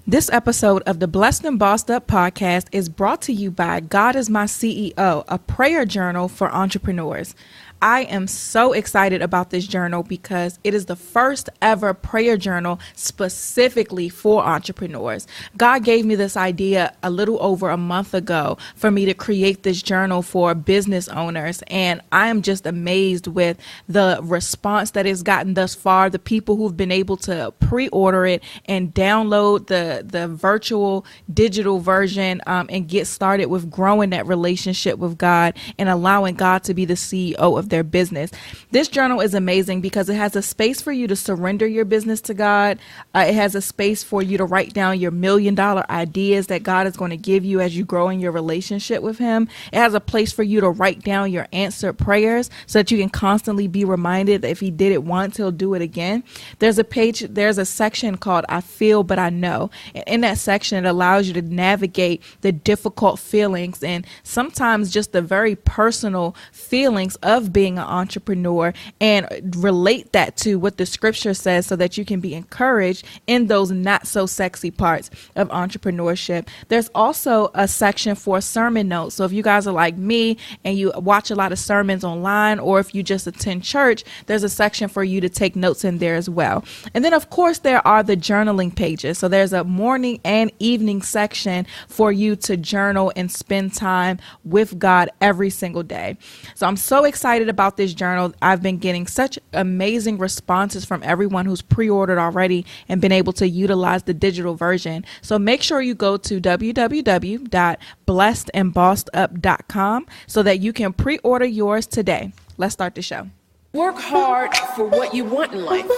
This episode of the Blessed and Bossed Up podcast is brought to you by God is My CEO, a prayer journal for entrepreneurs. I am so excited about this journal because it is the first ever prayer journal specifically for entrepreneurs. God gave me this idea a little over a month ago for me to create this journal for business owners. And I am just amazed with the response that it's gotten thus far. The people who've been able to pre-order it and download the virtual digital version and get started with growing that relationship with God and allowing God to be the CEO of their business. This journal is amazing because it has a space for you to surrender your business to God. It has a space for you to write down your $1 million ideas that God is going to give you as you grow in your relationship with Him. It has a place for you to write down your answered prayers so that you can constantly be reminded that if He did it once, He'll do it again. There's a section called I Feel But I Know. And in that section, it allows you to navigate the difficult feelings and sometimes just the very personal feelings of being an entrepreneur and relate that to what the scripture says so that you can be encouraged in those not so sexy parts of entrepreneurship. There's also a section for sermon notes. So if you guys are like me and you watch a lot of sermons online, or if you just attend church, there's a section for you to take notes in there as well. And then of course there are the journaling pages. So there's a morning and evening section for you to journal and spend time with God every single day. So I'm so excited about this journal. I've been getting such amazing responses from everyone who's pre-ordered already and been able to utilize the digital version. So make sure you go to www.blessedandbossedup.com so that you can pre-order yours today. Let's start the show. Work hard for what you want in life.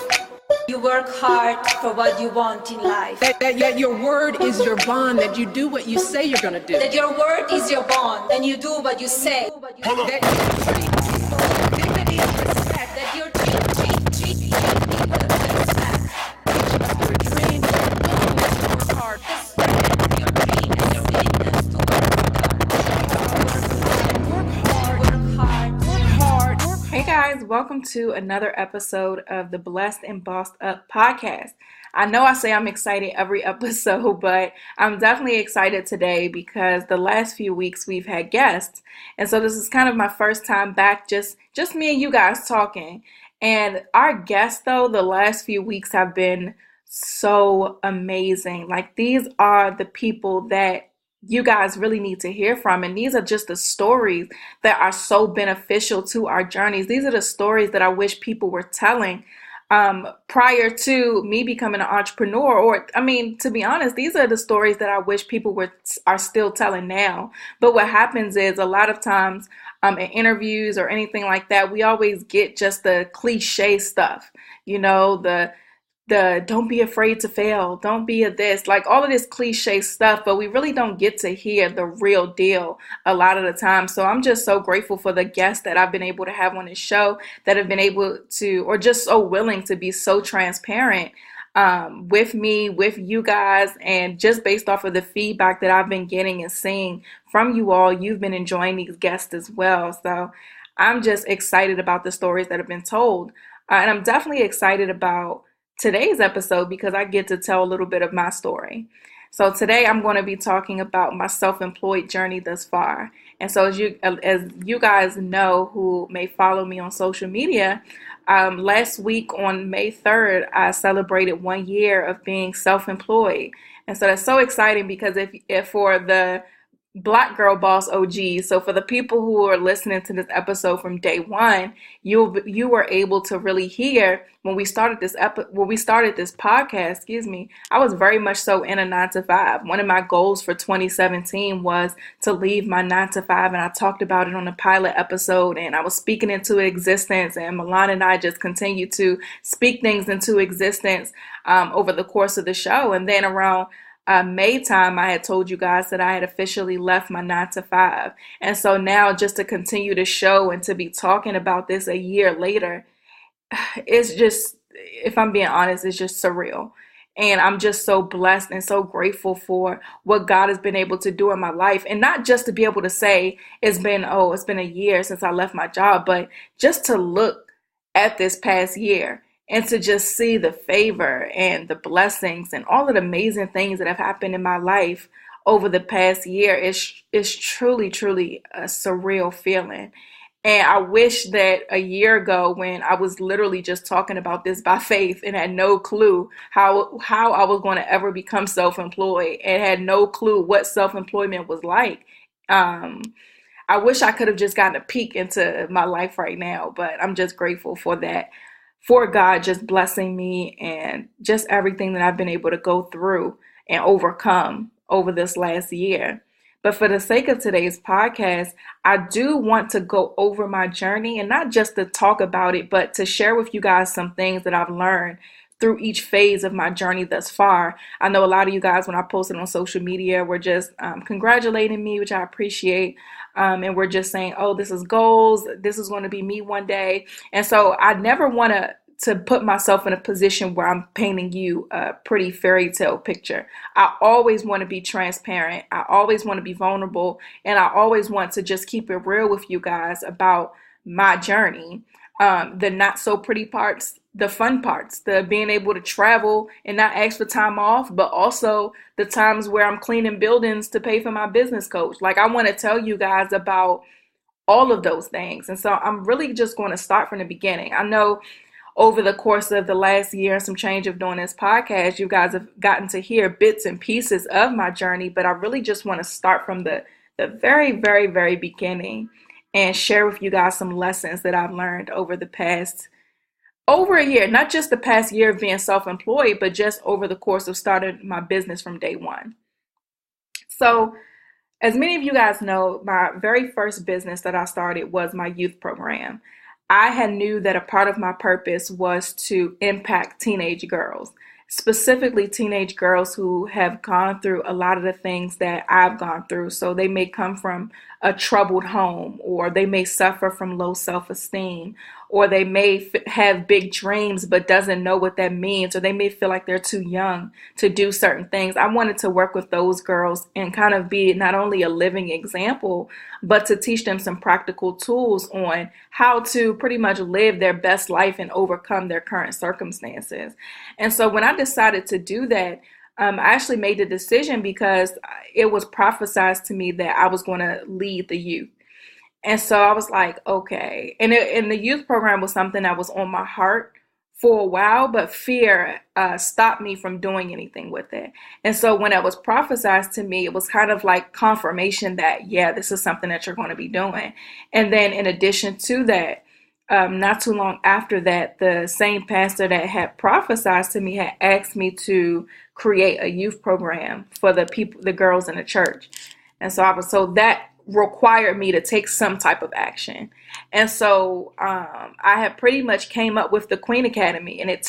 You work hard for what you want in life. That your word is your bond, that you do what you say you're going to do. That your word is your bond, and you do what you say. That you treat people with dignity and respect. That you treat people with respect. Your dream, your willingness to work hard. Your dream and your willingness to work hard. Hey guys, welcome to another episode of the Blessed and Bossed Up podcast. I know I say I'm excited every episode, but I'm definitely excited today because the last few weeks we've had guests. And so this is kind of my first time back, just me and you guys talking. And our guests, though, the last few weeks have been so amazing. Like, these are the people that you guys really need to hear from. And these are just the stories that are so beneficial to our journeys. These are the stories that I wish people were telling prior to me becoming an entrepreneur. Or, I mean, to be honest, these are the stories that I wish people are still telling now. But what happens is a lot of times in interviews or anything like that, we always get just the cliche stuff, you know, the don't be afraid to fail, don't be a this, like all of this cliche stuff, but we really don't get to hear the real deal a lot of the time. So I'm just so grateful for the guests that I've been able to have on this show that have been able to, or just so willing to be so transparent with me, with you guys, and just based off of the feedback that I've been getting and seeing from you all, you've been enjoying these guests as well. So I'm just excited about the stories that have been told. And I'm definitely excited about today's episode because I get to tell a little bit of my story. So today I'm going to be talking about my self-employed journey thus far. And so as you guys know who may follow me on social media, last week on May 3rd, I celebrated 1 year of being self-employed. And so that's so exciting because if for the Black Girl Boss OGs, so for the people who are listening to this episode from day one, you were able to really hear when we started this podcast, I was very much so in a 9-to-5. One of my goals for 2017 was to leave my 9-to-5, and I talked about it on the pilot episode, and I was speaking into existence, and Milan and I just continued to speak things into existence over the course of the show. And then around May time, I had told you guys that I had officially left my 9-to-5. And so now just to continue to show and to be talking about this a year later, it's just, if I'm being honest, it's just surreal. And I'm just so blessed and so grateful for what God has been able to do in my life. And not just to be able to say it's been a year since I left my job, but just to look at this past year and to just see the favor and the blessings and all of the amazing things that have happened in my life over the past year is truly, truly a surreal feeling. And I wish that a year ago, when I was literally just talking about this by faith and had no clue how I was going to ever become self-employed and had no clue what self-employment was like. Um, I wish I could have just gotten a peek into my life right now, but I'm just grateful for that, for God just blessing me and just everything that I've been able to go through and overcome over this last year. But for the sake of today's podcast, I do want to go over my journey, and not just to talk about it, but to share with you guys some things that I've learned through each phase of my journey thus far. I know a lot of you guys, when I posted on social media, were just congratulating me, which I appreciate. And we're just saying, oh, this is goals. This is going to be me one day. And so I never want to put myself in a position where I'm painting you a pretty fairy tale picture. I always want to be transparent. I always want to be vulnerable. And I always want to just keep it real with you guys about my journey. The not so pretty parts, the fun parts, the being able to travel and not ask for time off, but also the times where I'm cleaning buildings to pay for my business coach. Like, I want to tell you guys about all of those things. And so I'm really just going to start from the beginning. I know over the course of the last year and some change of doing this podcast, you guys have gotten to hear bits and pieces of my journey, but I really just want to start from the very, very, very beginning and share with you guys some lessons that I've learned over the past over a year, not just the past year of being self-employed, but just over the course of starting my business from day one. So, as many of you guys know, my very first business that I started was my youth program. I had knew that a part of my purpose was to impact teenage girls, specifically teenage girls who have gone through a lot of the things that I've gone through. So they may come from a troubled home, or they may suffer from low self-esteem, or they may have big dreams but doesn't know what that means, or they may feel like they're too young to do certain things. I wanted to work with those girls and kind of be not only a living example, but to teach them some practical tools on how to pretty much live their best life and overcome their current circumstances. And so when I decided to do that, I actually made the decision because it was prophesied to me that I was going to lead the youth. And so I was like, okay. And the youth program was something that was on my heart for a while, but fear stopped me from doing anything with it. And so when it was prophesied to me, it was kind of like confirmation that, yeah, this is something that you're going to be doing. And then in addition to that, not too long after that, the same pastor that had prophesied to me had asked me to create a youth program for the girls in the church. And so that required me to take some type of action. And so I had pretty much came up with the Queen Academy, and it's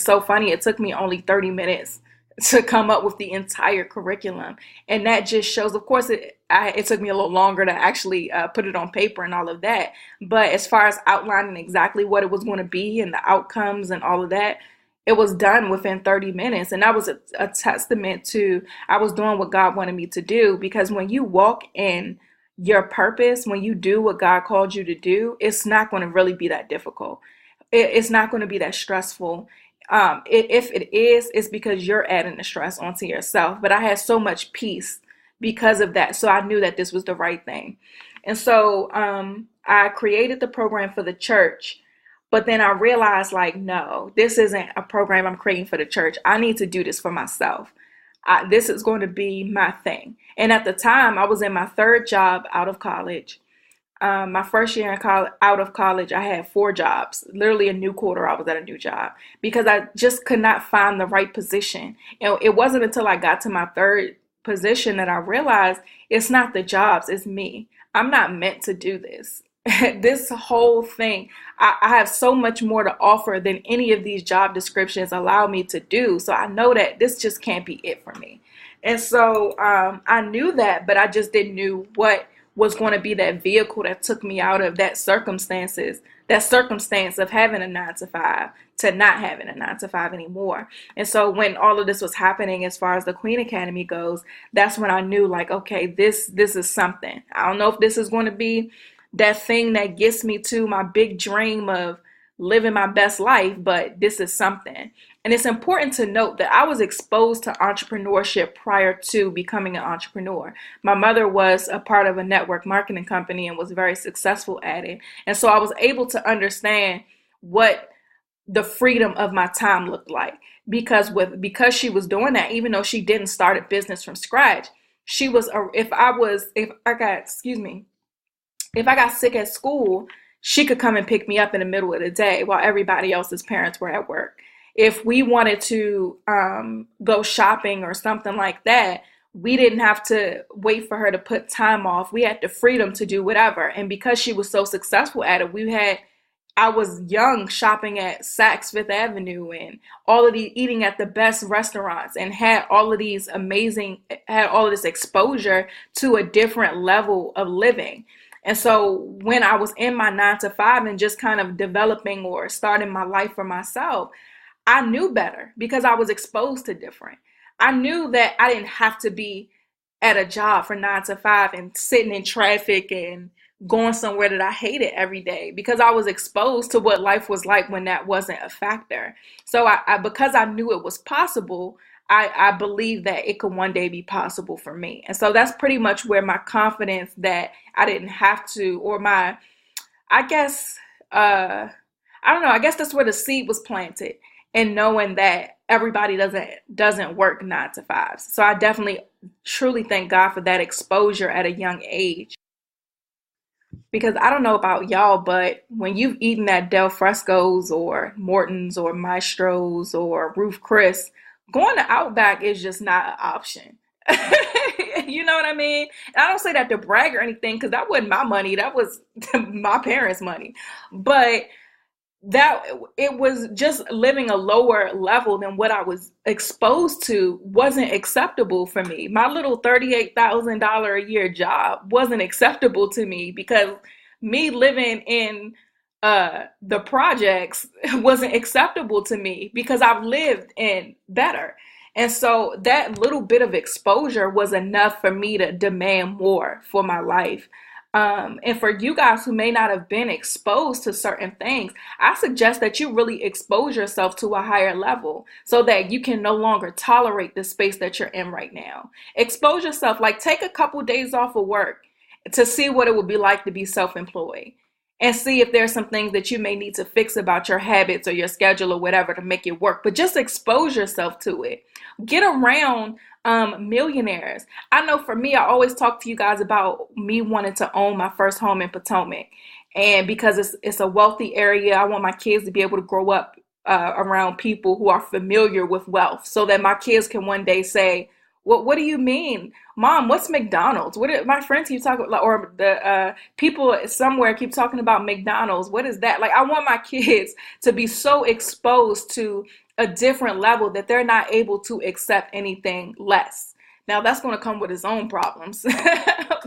so funny, it took me only 30 minutes to come up with the entire curriculum. And that just shows, of course, it took me a little longer to actually put it on paper and all of that. But as far as outlining exactly what it was going to be and the outcomes and all of that, it was done within 30 minutes. And that was a testament to I was doing what God wanted me to do. Because when you walk in your purpose, when you do what God called you to do, it's not going to really be that difficult. It's not going to be that stressful. If it is, it's because you're adding the stress onto yourself. But I had so much peace because of that. So I knew that this was the right thing. And so I created the program for the church. But then I realized, like, no, this isn't a program I'm creating for the church. I need to do this for myself. This is going to be my thing. And at the time, I was in my third job out of college. My first year out of college, I had 4 jobs. Literally a new quarter, I was at a new job because I just could not find the right position. And it wasn't until I got to my third position that I realized it's not the jobs, it's me. I'm not meant to do this. This whole thing, I have so much more to offer than any of these job descriptions allow me to do. So I know that this just can't be it for me. And so I knew that, but I just didn't know what was going to be that vehicle that took me out of that circumstance of having a 9-to-5 to not having a 9-to-5 anymore. And so when all of this was happening, as far as the Queen Academy goes, that's when I knew, like, okay, this is something. I don't know if this is going to be that thing that gets me to my big dream of living my best life, but this is something. And it's important to note that I was exposed to entrepreneurship prior to becoming an entrepreneur. My mother was a part of a network marketing company and was very successful at it. And so I was able to understand what the freedom of my time looked like, because she was doing that, even though she didn't start a business from scratch, she was if I got sick at school, she could come and pick me up in the middle of the day while everybody else's parents were at work. If we wanted to go shopping or something like that, we didn't have to wait for her to put time off. We had the freedom to do whatever. And because she was so successful at it, I was young shopping at Saks Fifth Avenue and all of the eating at the best restaurants, and had all of this exposure to a different level of living. And so when I was in my 9 to 5 and just kind of developing or starting my life for myself, I knew better because I was exposed to different. I knew that I didn't have to be at a job for 9 to 5 and sitting in traffic and going somewhere that I hated every day, because I was exposed to what life was like when that wasn't a factor. So because I knew it was possible, I believe that it could one day be possible for me. And so that's pretty much where my confidence that I didn't have to, or I guess that's where the seed was planted, and knowing that everybody doesn't work 9 to 5. So I definitely truly thank God for that exposure at a young age. Because I don't know about y'all, but when you've eaten at Del Fresco's or Morton's or Maestro's or Ruth Chris, going to Outback is just not an option. You know what I mean? And I don't say that to brag or anything, because that wasn't my money. That was my parents' money. But that it was just living a lower level than what I was exposed to wasn't acceptable for me. My little $38,000 a year job wasn't acceptable to me, because me living in the projects wasn't acceptable to me, because I've lived in better. And so that little bit of exposure was enough for me to demand more for my life. And for you guys who may not have been exposed to certain things, I suggest that you really expose yourself to a higher level so that you can no longer tolerate the space that you're in right now. Expose yourself, like take a couple days off of work to see what it would be like to be self-employed, and see if there's some things that you may need to fix about your habits or your schedule or whatever to make it work. But just expose yourself to it. Get around millionaires. I know for me, I always talk to you guys about me wanting to own my first home in Potomac. And because it's a wealthy area, I want my kids to be able to grow up around people who are familiar with wealth, so that my kids can one day say, what do you mean, Mom, what's McDonald's? My friends keep talking about, or the people somewhere keep talking about McDonald's. What is that? Like, I want my kids to be so exposed to a different level that they're not able to accept anything less. Now, that's going to come with its own problems.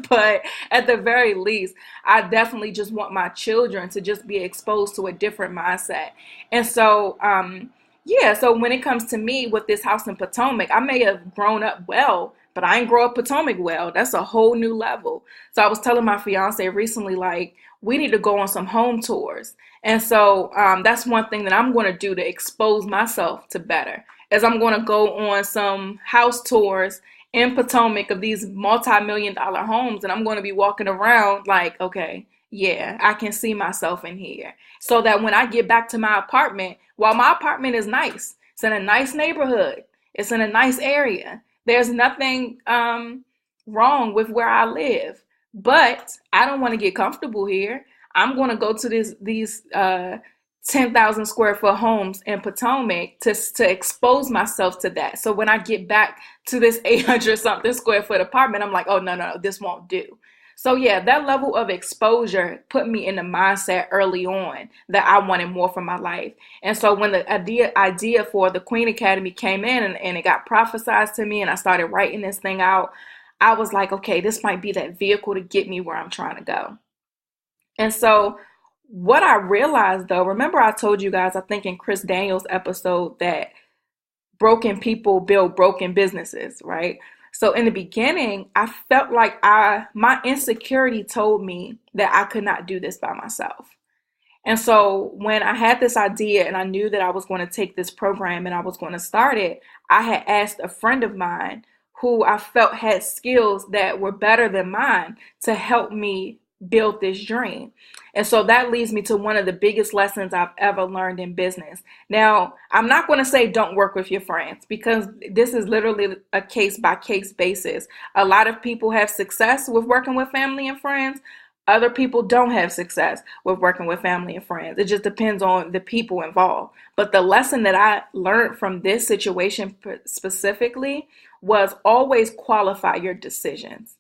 But at the very least, I definitely just want my children to just be exposed to a different mindset. And so, so when it comes to me with this house in Potomac, I may have grown up well, but I ain't grow up Potomac well. That's a whole new level. So I was telling my fiance recently, like, we need to go on some home tours. And so that's one thing that I'm going to do to expose myself to better, is I'm going to go on some house tours in Potomac of these multi-million-dollar homes. And I'm going to be walking around like, okay, yeah, I can see myself in here. So that when I get back to my apartment, while my apartment is nice, it's in a nice neighborhood, it's in a nice area, there's nothing wrong with where I live, but I don't want to get comfortable here. I'm going to go to these 10,000 square foot homes in Potomac to expose myself to that. So when I get back to this 800 something square foot apartment, I'm like, oh, no, this won't do. So yeah, that level of exposure put me in the mindset early on that I wanted more for my life. And so when the idea for the Queen Academy came in and it got prophesied to me and I started writing this thing out, I was like, okay, this might be that vehicle to get me where I'm trying to go. And so what I realized, though, remember I told you guys, I think in Chris Daniels' episode, that broken people build broken businesses, right? So in the beginning, I felt like my insecurity told me that I could not do this by myself. And so when I had this idea and I knew that I was going to take this program and I was going to start it, I had asked a friend of mine who I felt had skills that were better than mine to help me build this dream. And so that leads me to one of the biggest lessons I've ever learned in business. Now, I'm not going to say don't work with your friends, because this is literally a case by case basis. A lot of people have success with working with family and friends. Other people don't have success with working with family and friends. It just depends on the people involved. But the lesson that I learned from this situation specifically was always qualify your decisions.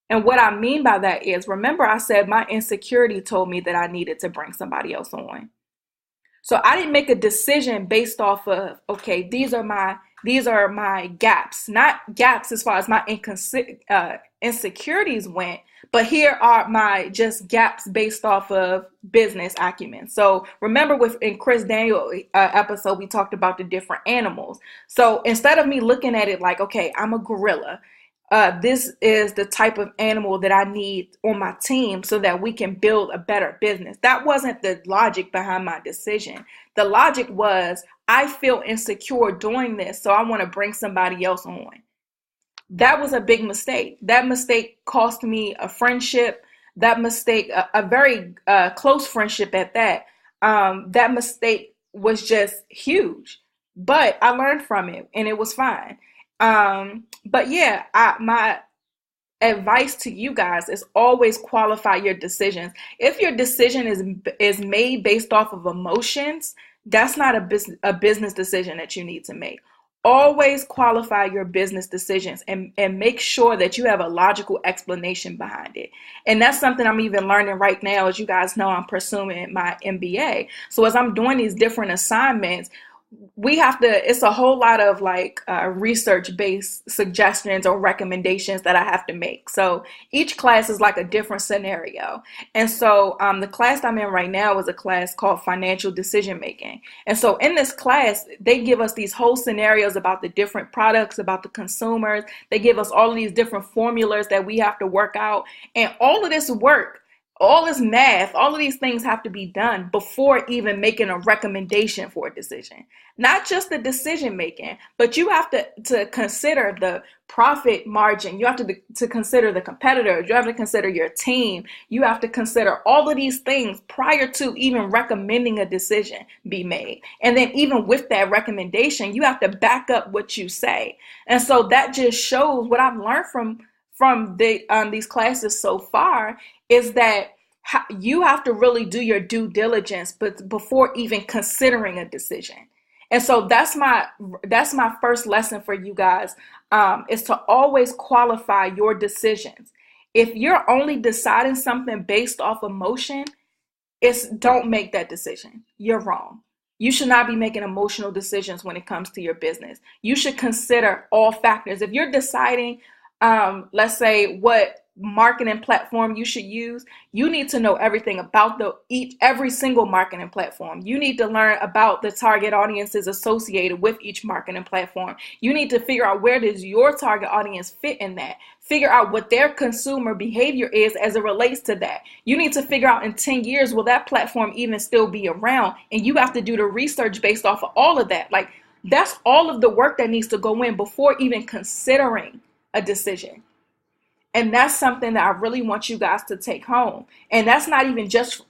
And what I mean by that is, remember I said my insecurity told me that I needed to bring somebody else on. So I didn't make a decision based off of, okay, these are my gaps, not gaps as far as my insecurities went, but here are my just gaps based off of business acumen. So remember in Chris Daniel episode, we talked about the different animals. So instead of me looking at it like, okay, I'm a gorilla, this is the type of animal that I need on my team so that we can build a better business. That wasn't the logic behind my decision. The logic was, I feel insecure doing this, so I want to bring somebody else on. That was a big mistake. That mistake cost me a friendship. That mistake, a very close friendship at that. That mistake was just huge. But I learned from it, and it was fine. But yeah, my advice to you guys is always qualify your decisions. If your decision is made based off of emotions, that's not a business decision that you need to make. Always qualify your business decisions and make sure that you have a logical explanation behind it. And that's something I'm even learning right now. As you guys know, I'm pursuing my MBA. So as I'm doing these different assignments, it's a whole lot of research-based suggestions or recommendations that I have to make. So each class is like a different scenario. And so the class I'm in right now is a class called Financial Decision Making. And so in this class, they give us these whole scenarios about the different products, about the consumers. They give us all of these different formulas that we have to work out. And all of this work, all this math, all of these things have to be done before even making a recommendation for a decision. Not just the decision making, but you have to consider the profit margin. You have to consider the competitors. You have to consider your team. You have to consider all of these things prior to even recommending a decision be made. And then even with that recommendation, you have to back up what you say. And so that just shows what I've learned from these classes so far is that you have to really do your due diligence before even considering a decision. And so that's my first lesson for you guys, is to always qualify your decisions. If you're only deciding something based off emotion, don't make that decision. You're wrong. You should not be making emotional decisions when it comes to your business. You should consider all factors. If you're deciding, let's say, what marketing platform you should use, you need to know everything about every single marketing platform. You need to learn about the target audiences associated with each marketing platform. You need to figure out where does your target audience fit in that. Figure out what their consumer behavior is as it relates to that. You need to figure out in 10 years, will that platform even still be around? And you have to do the research based off of all of that. Like, that's all of the work that needs to go in before even considering a decision. And that's something that I really want you guys to take home. And that's not even just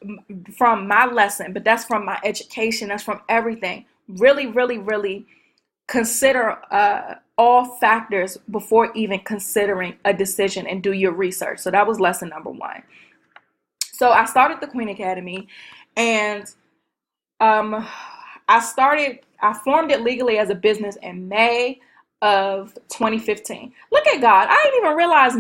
from my lesson, but that's from my education. That's from everything. Really, really, really consider all factors before even considering a decision, and do your research. So that was lesson number 1. So I started the Queen Academy, and I formed it legally as a business in May of 2015. Look at God. I didn't even realize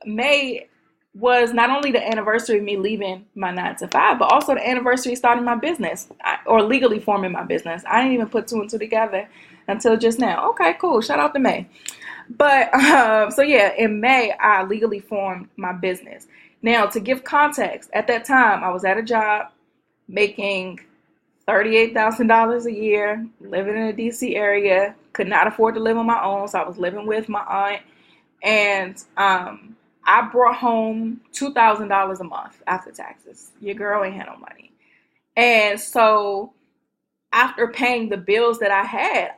May was not only the anniversary of me leaving my 9-to-5, but also the anniversary of starting my business, or legally forming my business. I didn't even put 2 and 2 together until just now. Okay, cool. Shout out to May. But so yeah, in May, I legally formed my business. Now, to give context, at that time, I was at a job making $38,000 a year, living in the DC area, could not afford to live on my own, so I was living with my aunt, and I brought home $2,000 a month after taxes. Your girl ain't had no money. And so after paying the bills that I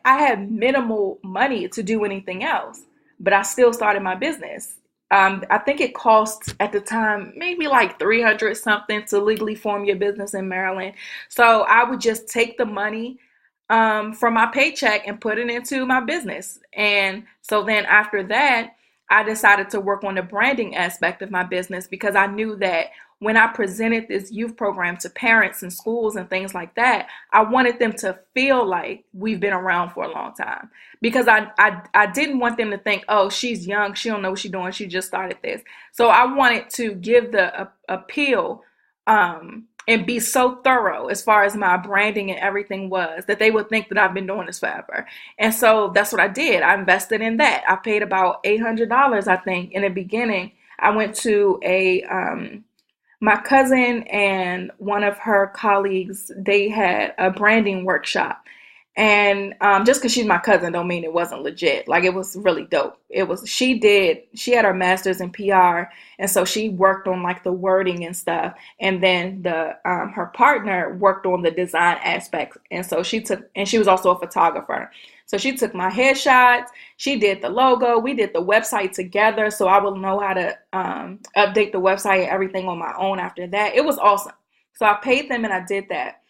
had minimal money to do anything else, but I still started my business. I think it costs at the time maybe like 300 something to legally form your business in Maryland. So I would just take the money from my paycheck and put it into my business. And so then after that, I decided to work on the branding aspect of my business because I knew that when I presented this youth program to parents and schools and things like that, I wanted them to feel like we've been around for a long time. Because I didn't want them to think, oh, she's young, she don't know what she's doing, she just started this. So I wanted to give the appeal and be so thorough as far as my branding and everything was that they would think that I've been doing this forever. And so that's what I did. I invested in that. I paid about $800, I think, in the beginning. I went to my cousin and one of her colleagues, they had a branding workshop. And just because she's my cousin don't mean it wasn't legit. Like, it was really dope. She had her master's in PR. And so she worked on like the wording and stuff. And then her partner worked on the design aspects. And so she was also a photographer. So she took my headshots, she did the logo, we did the website together. So I would know how to update the website and everything on my own after that. It was awesome. So I paid them and I did that.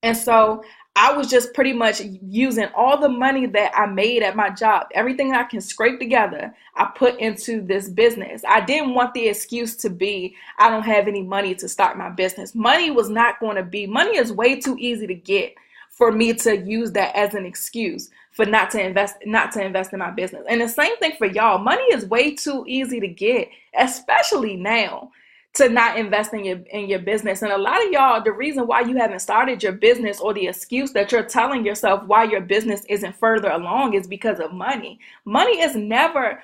And so I was just pretty much using all the money that I made at my job, everything I can scrape together, I put into this business. I didn't want the excuse to be, I don't have any money to start my business. Money is way too easy to get for me to use that as an excuse for not to invest in my business. And the same thing for y'all. Money is way too easy to get, especially now, to not invest in your business. And a lot of y'all, the reason why you haven't started your business, or the excuse that you're telling yourself why your business isn't further along, is because of money. Money is never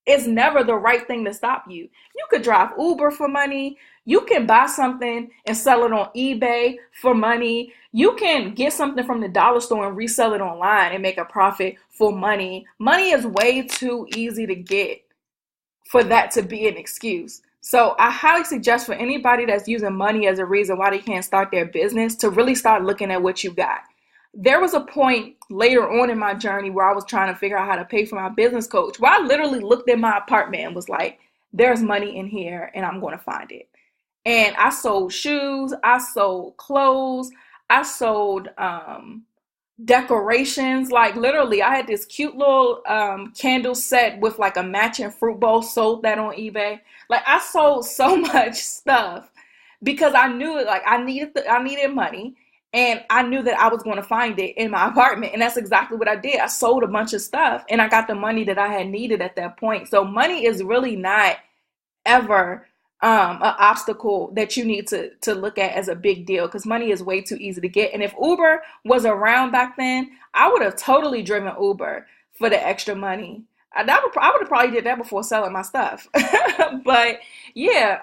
the right thing to stop you. You could drive Uber for money. You can buy something and sell it on eBay for money. You can get something from the dollar store and resell it online and make a profit for money. Money is way too easy to get for that to be an excuse. So I highly suggest for anybody that's using money as a reason why they can't start their business to really start looking at what you got. There was a point later on in my journey where I was trying to figure out how to pay for my business coach, where I literally looked at my apartment and was like, there's money in here and I'm going to find it. And I sold shoes, I sold clothes, I sold decorations. Like, literally, I had this cute little candle set with like a matching fruit bowl, sold that on eBay. Like, I sold so much stuff because I knew it. Like, I needed money, and I knew that I was going to find it in my apartment. And that's exactly what I did. I sold a bunch of stuff and I got the money that I had needed at that point. So money is really not ever an obstacle that you need to look at as a big deal, because money is way too easy to get. And if Uber was around back then, I would have totally driven Uber for the extra money. I would have probably did that before selling my stuff. But yeah,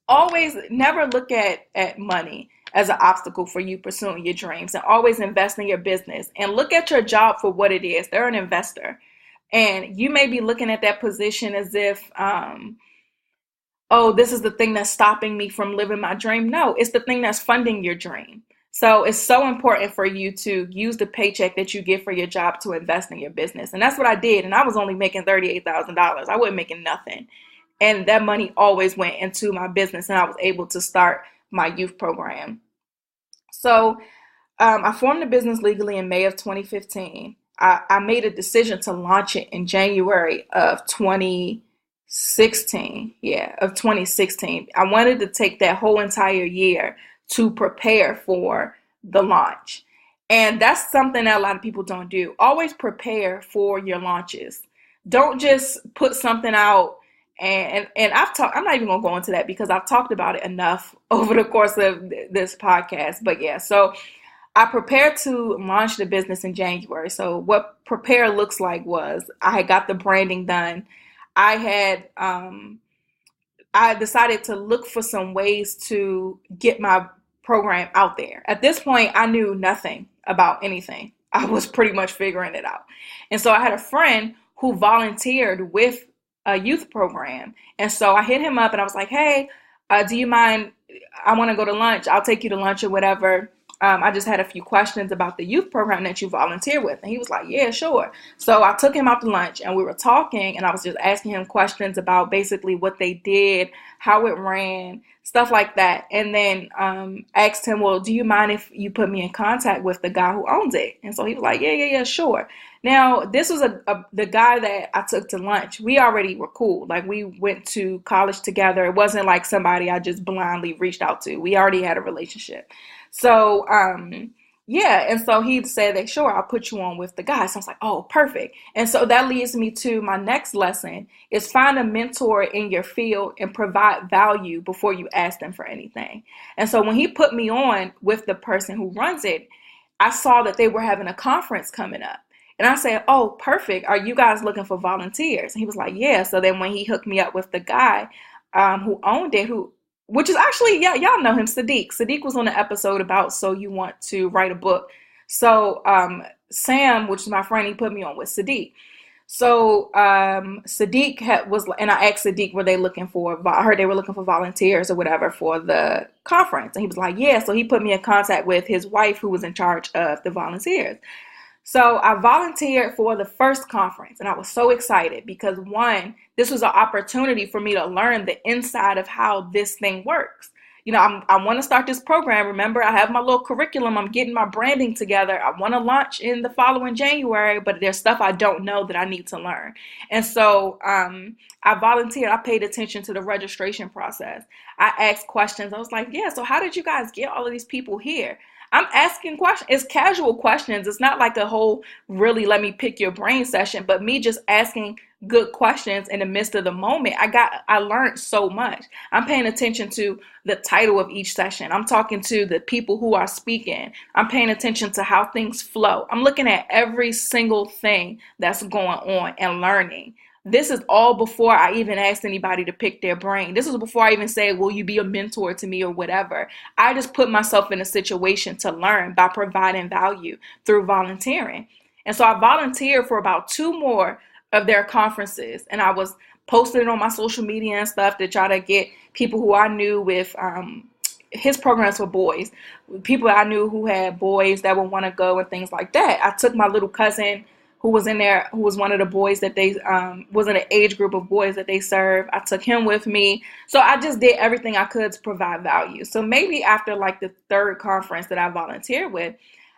always never look at money as an obstacle for you pursuing your dreams, and always invest in your business and look at your job for what it is. They're an investor, and you may be looking at that position as if, oh, this is the thing that's stopping me from living my dream. No, it's the thing that's funding your dream. So it's so important for you to use the paycheck that you get for your job to invest in your business. And that's what I did. And I was only making $38,000. I wasn't making nothing. And that money always went into my business, and I was able to start my youth program. So I formed the business legally in May of 2015. I made a decision to launch it in January of 2016. Of 2016. I wanted to take that whole entire year to prepare for the launch. And that's something that a lot of people don't do. Always prepare for your launches. Don't just put something out and I'm not even going to go into that because I've talked about it enough over the course of this podcast. But yeah, so I prepared to launch the business in January. So what prepare looks like was I had got the branding done. I decided to look for some ways to get my program out there. At this point, I knew nothing about anything. I was pretty much figuring it out. And so I had a friend who volunteered with a youth program. And so I hit him up and I was like, hey, do you mind? I want to go to lunch. I'll take you to lunch or whatever. I just had a few questions about the youth program that you volunteer with. And he was like, yeah, sure. So I took him out to lunch and we were talking and I was just asking him questions about basically what they did, how it ran, stuff like that. And then asked him, well, do you mind if you put me in contact with the guy who owns it? And so he was like, yeah, sure. Now, this was the guy that I took to lunch. We already were cool. Like, we went to college together. It wasn't like somebody I just blindly reached out to. We already had a relationship. So, yeah. And so he said that, sure, I'll put you on with the guy. So I was like, oh, perfect. And so that leads me to my next lesson is find a mentor in your field and provide value before you ask them for anything. And so when he put me on with the person who runs it, I saw that they were having a conference coming up. And I said, oh, perfect. Are you guys looking for volunteers? And he was like, yeah. So then when he hooked me up with the guy who owned it, which is actually, yeah, y'all know him, Sadiq. Sadiq was on the episode about So You Want to Write a Book. So Sam, which is my friend, he put me on with Sadiq. So Sadiq was, and I asked Sadiq, were they looking for, I heard they were looking for volunteers or whatever for the conference. And he was like, yeah. So he put me in contact with his wife who was in charge of the volunteers. So I volunteered for the first conference and I was so excited because one, this was an opportunity for me to learn the inside of how this thing works. You know, I want to start this program. Remember, I have my little curriculum. I'm getting my branding together. I want to launch in the following January, but there's stuff I don't know that I need to learn. And so I volunteered. I paid attention to the registration process. I asked questions. I was like, yeah, so how did you guys get all of these people here? I'm asking questions. It's casual questions. It's not like a whole really let me pick your brain session, but me just asking good questions in the midst of the moment. I learned so much. I'm paying attention to the title of each session. I'm talking to the people who are speaking. I'm paying attention to how things flow. I'm looking at every single thing that's going on and learning. This is all before I even asked anybody to pick their brain. This is before I even say, will you be a mentor to me or whatever. I just put myself in a situation to learn by providing value through volunteering. And so I volunteered for about 2 more of their conferences. And I was posting it on my social media and stuff to try to get people who I knew with his programs for boys, people I knew who had boys that would want to go and things like that. I took my little cousin who was in there, who was one of the boys that they, was in an age group of boys that they serve. I took him with me. So I just did everything I could to provide value. So maybe after like the 3rd conference that I volunteered with,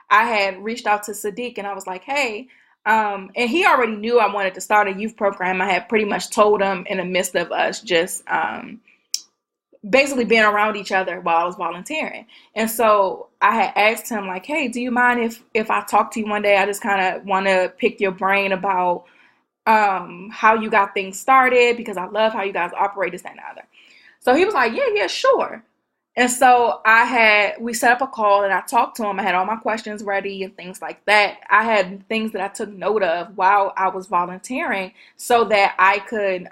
I had reached out to Sadiq and I was like, hey, and he already knew I wanted to start a youth program. I had pretty much told him in the midst of us just basically being around each other while I was volunteering. And so I had asked him like, hey, do you mind if I talk to you one day? I just kind of want to pick your brain about how you got things started because I love how you guys operate this and other. So he was like, yeah, sure. And so we set up a call and I talked to him. I had all my questions ready and things like that. I had things that I took note of while I was volunteering so that I could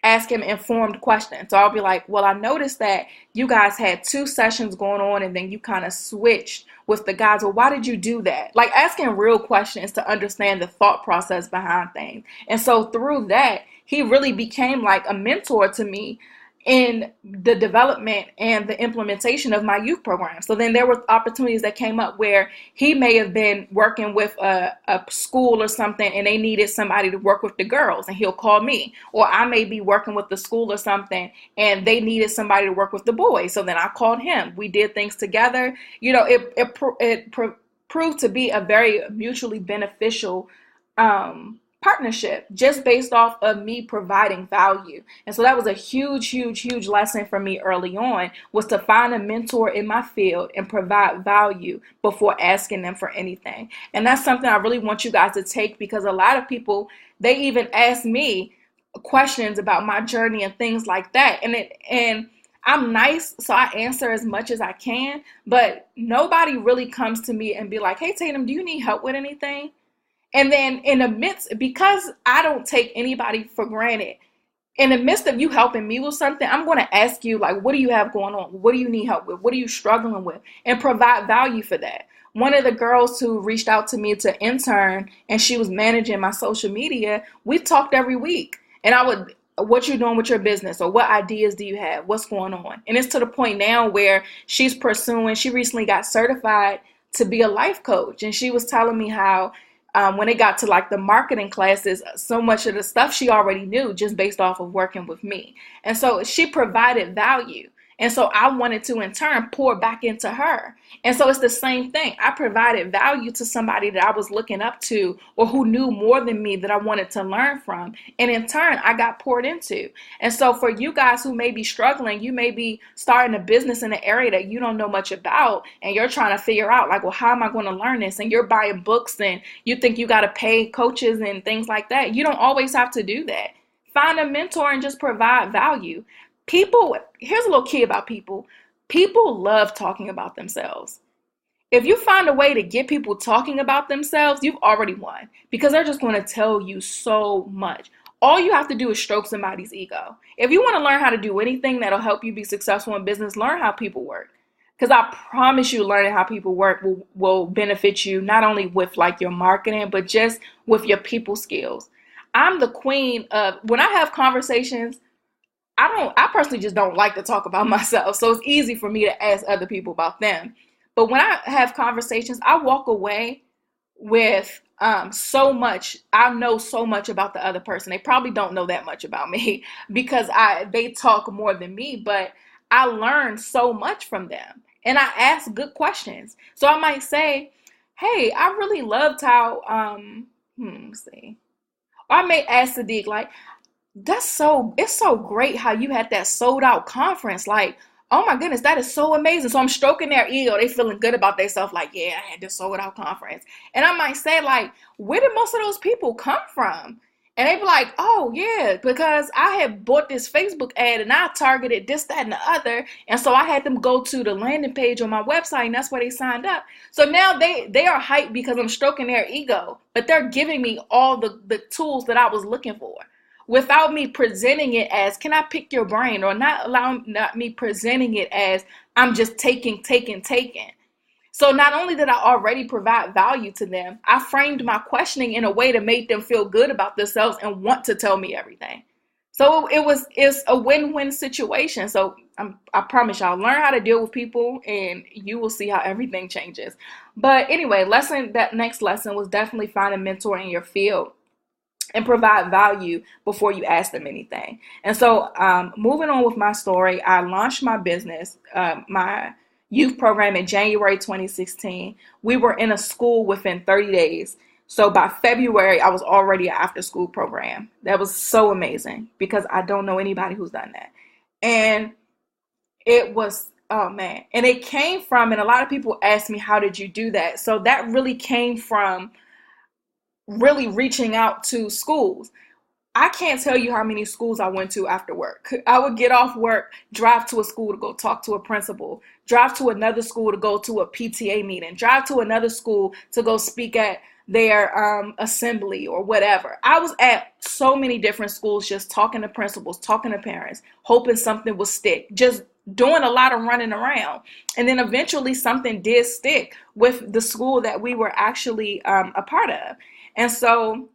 ask him informed questions. So I'll be like, well, I noticed that you guys had 2 sessions going on and then you kind of switched with the guys. Well, why did you do that? Like asking real questions to understand the thought process behind things. And so through that, he really became like a mentor to me in the development and the implementation of my youth program. So then there were opportunities that came up where he may have been working with a school or something and they needed somebody to work with the girls and he'll call me. Or I may be working with the school or something and they needed somebody to work with the boys. So then I called him. We did things together. You know, it proved to be a very mutually beneficial partnership just based off of me providing value. And so that was a huge lesson for me early on, was to find a mentor in my field and provide value before asking them for anything. And that's something I really want you guys to take, because a lot of people, they even ask me questions about my journey and things like that. And I'm nice, so I answer as much as I can, but nobody really comes to me and be like, hey, Tatum, do you need help with anything? And then in the midst, because I don't take anybody for granted, in the midst of you helping me with something, I'm going to ask you, like, what do you have going on? What do you need help with? What are you struggling with? And provide value for that. One of the girls who reached out to me to intern, and she was managing my social media, we talked every week. And I would what you're doing with your business, or what ideas do you have, what's going on. And it's to the point now where she recently got certified to be a life coach. And she was telling me how when it got to like the marketing classes, so much of the stuff she already knew just based off of working with me. And so she provided value. And so I wanted to, in turn, pour back into her. And so it's the same thing. I provided value to somebody that I was looking up to, or who knew more than me that I wanted to learn from. And in turn, I got poured into. And so for you guys who may be struggling, you may be starting a business in an area that you don't know much about, and you're trying to figure out like, well, how am I going to learn this? And you're buying books and you think you got to pay coaches and things like that. You don't always have to do that. Find a mentor and just provide value. People, here's a little key about people. People love talking about themselves. If you find a way to get people talking about themselves, you've already won, because they're just going to tell you so much. All you have to do is stroke somebody's ego. If you want to learn how to do anything that'll help you be successful in business, learn how people work. Because I promise you, learning how people work will benefit you, not only with like your marketing, but just with your people skills. I'm the queen of, when I have conversations, I personally just don't like to talk about myself. So it's easy for me to ask other people about them. But when I have conversations, I walk away with so much. I know so much about the other person. They probably don't know that much about me because they talk more than me, but I learn so much from them. And I ask good questions. So I might say, hey, I really loved how, let's see. Or I may ask Sadiq, like, it's so great how you had that sold out conference. Like, oh my goodness, that is so amazing. So I'm stroking their ego. They feeling good about themselves. Like, yeah, I had this sold out conference. And I might say like, where did most of those people come from? And they be like, oh yeah, because I had bought this Facebook ad and I targeted this, that, and the other. And so I had them go to the landing page on my website, and that's where they signed up. So now they are hyped because I'm stroking their ego, but they're giving me all the tools that I was looking for, without me presenting it as, can I pick your brain? Or not me presenting it as, I'm just taking. So not only did I already provide value to them, I framed my questioning in a way to make them feel good about themselves and want to tell me everything. So it's a win-win situation. So I promise y'all, learn how to deal with people and you will see how everything changes. But anyway, that next lesson was definitely find a mentor in your field and provide value before you ask them anything. And so moving on with my story, I launched my business, my youth program in January 2016. We were in a school within 30 days. So by February, I was already an after school program. That was so amazing because I don't know anybody who's done that. And it was, oh man. And it came from, and a lot of people ask me, how did you do that? So that really came from really reaching out to schools. I can't tell you how many schools I went to after work. I would get off work, drive to a school to go talk to a principal, drive to another school to go to a PTA meeting, drive to another school to go speak at their assembly or whatever. I was at so many different schools just talking to principals, talking to parents, hoping something would stick, just doing a lot of running around. And then eventually something did stick with the school that we were actually a part of. And so,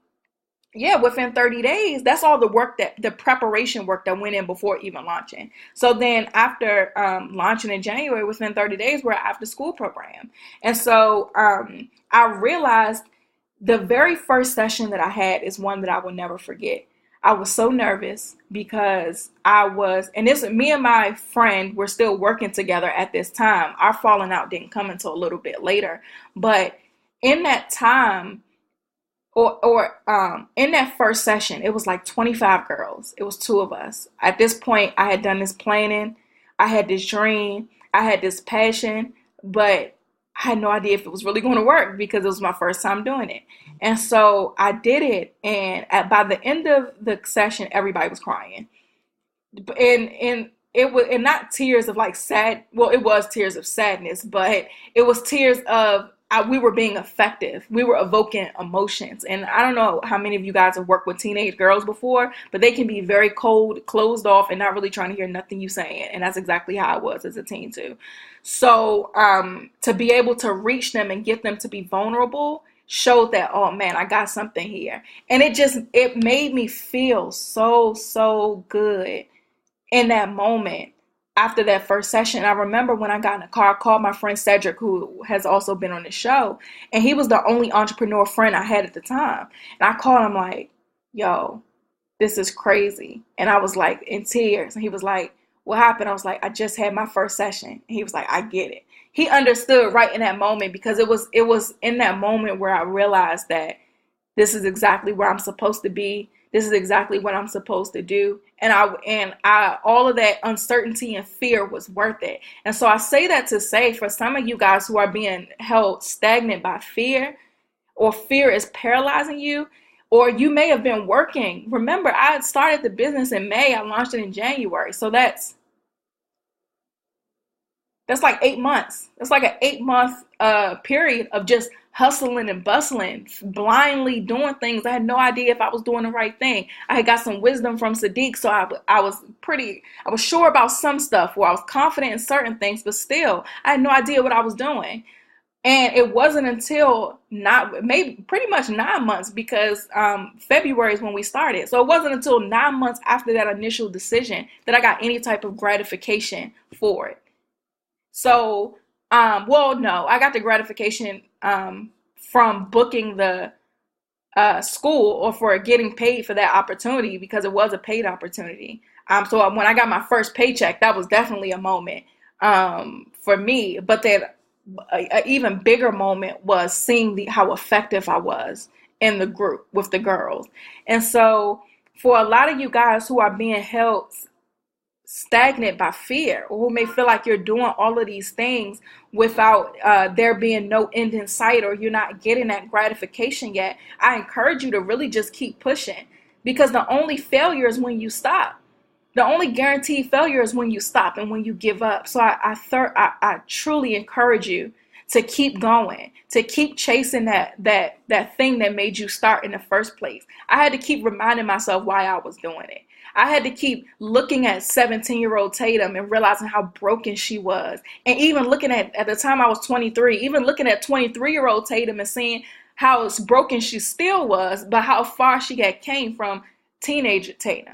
yeah, within 30 days, that's all the preparation work that went in before even launching. So then after launching in January, within 30 days, we're after school program. And so I realized the very first session that I had is one that I will never forget. I was so nervous because me and my friend were still working together at this time. Our falling out didn't come until a little bit later. But in that time, in that first session, it was like 25 girls. It was 2 of us. At this point, I had done this planning. I had this dream. I had this passion, but I had no idea if it was really going to work because it was my first time doing it. And so I did it. And by the end of the session, everybody was crying. And it was, and not tears of like sad. Well, it was tears of sadness, but it was tears of, we were being effective. We were evoking emotions. And I don't know how many of you guys have worked with teenage girls before, but they can be very cold, closed off, and not really trying to hear nothing you saying. And that's exactly how I was as a teen too. So to be able to reach them and get them to be vulnerable showed that, oh man, I got something here. And it made me feel so good in that moment after that first session. I remember when I got in the car, I called my friend Cedric, who has also been on the show, and he was the only entrepreneur friend I had at the time. And I called him like, yo, this is crazy. And I was like in tears. And he was like, what happened? I was like, I just had my first session. And he was like, I get it. He understood right in that moment, because it was in that moment where I realized that this is exactly where I'm supposed to be. This is exactly what I'm supposed to do. And I all of that uncertainty and fear was worth it. And so I say that to say, for some of you guys who are being held stagnant by fear, or fear is paralyzing you, or you may have been working. Remember, I had started the business in May. I launched it in January. So that's like 8 months. It's like an 8-month period of just hustling and bustling, blindly doing things. I had no idea if I was doing the right thing. I had got some wisdom from Sadiq, so I was sure about some stuff, where I was confident in certain things, but still, I had no idea what I was doing. And it wasn't until pretty much 9 months, because February is when we started. So it wasn't until 9 months after that initial decision that I got any type of gratification for it. So, no, I got the gratification from booking the school, or for getting paid for that opportunity, because it was a paid opportunity. So when I got my first paycheck, that was definitely a moment for me. But that an even bigger moment was seeing how effective I was in the group with the girls. And so for a lot of you guys who are being held stagnant by fear, or who may feel like you're doing all of these things without there being no end in sight, or you're not getting that gratification yet, I encourage you to really just keep pushing, because the only failure is when you stop. The only guaranteed failure is when you stop and when you give up. So I truly encourage you to keep going, to keep chasing that thing that made you start in the first place. I had to keep reminding myself why I was doing it. I had to keep looking at 17-year-old Tatum and realizing how broken she was. And even looking at the time I was 23, even looking at 23-year-old Tatum and seeing how broken she still was, but how far she had came from teenager Tatum.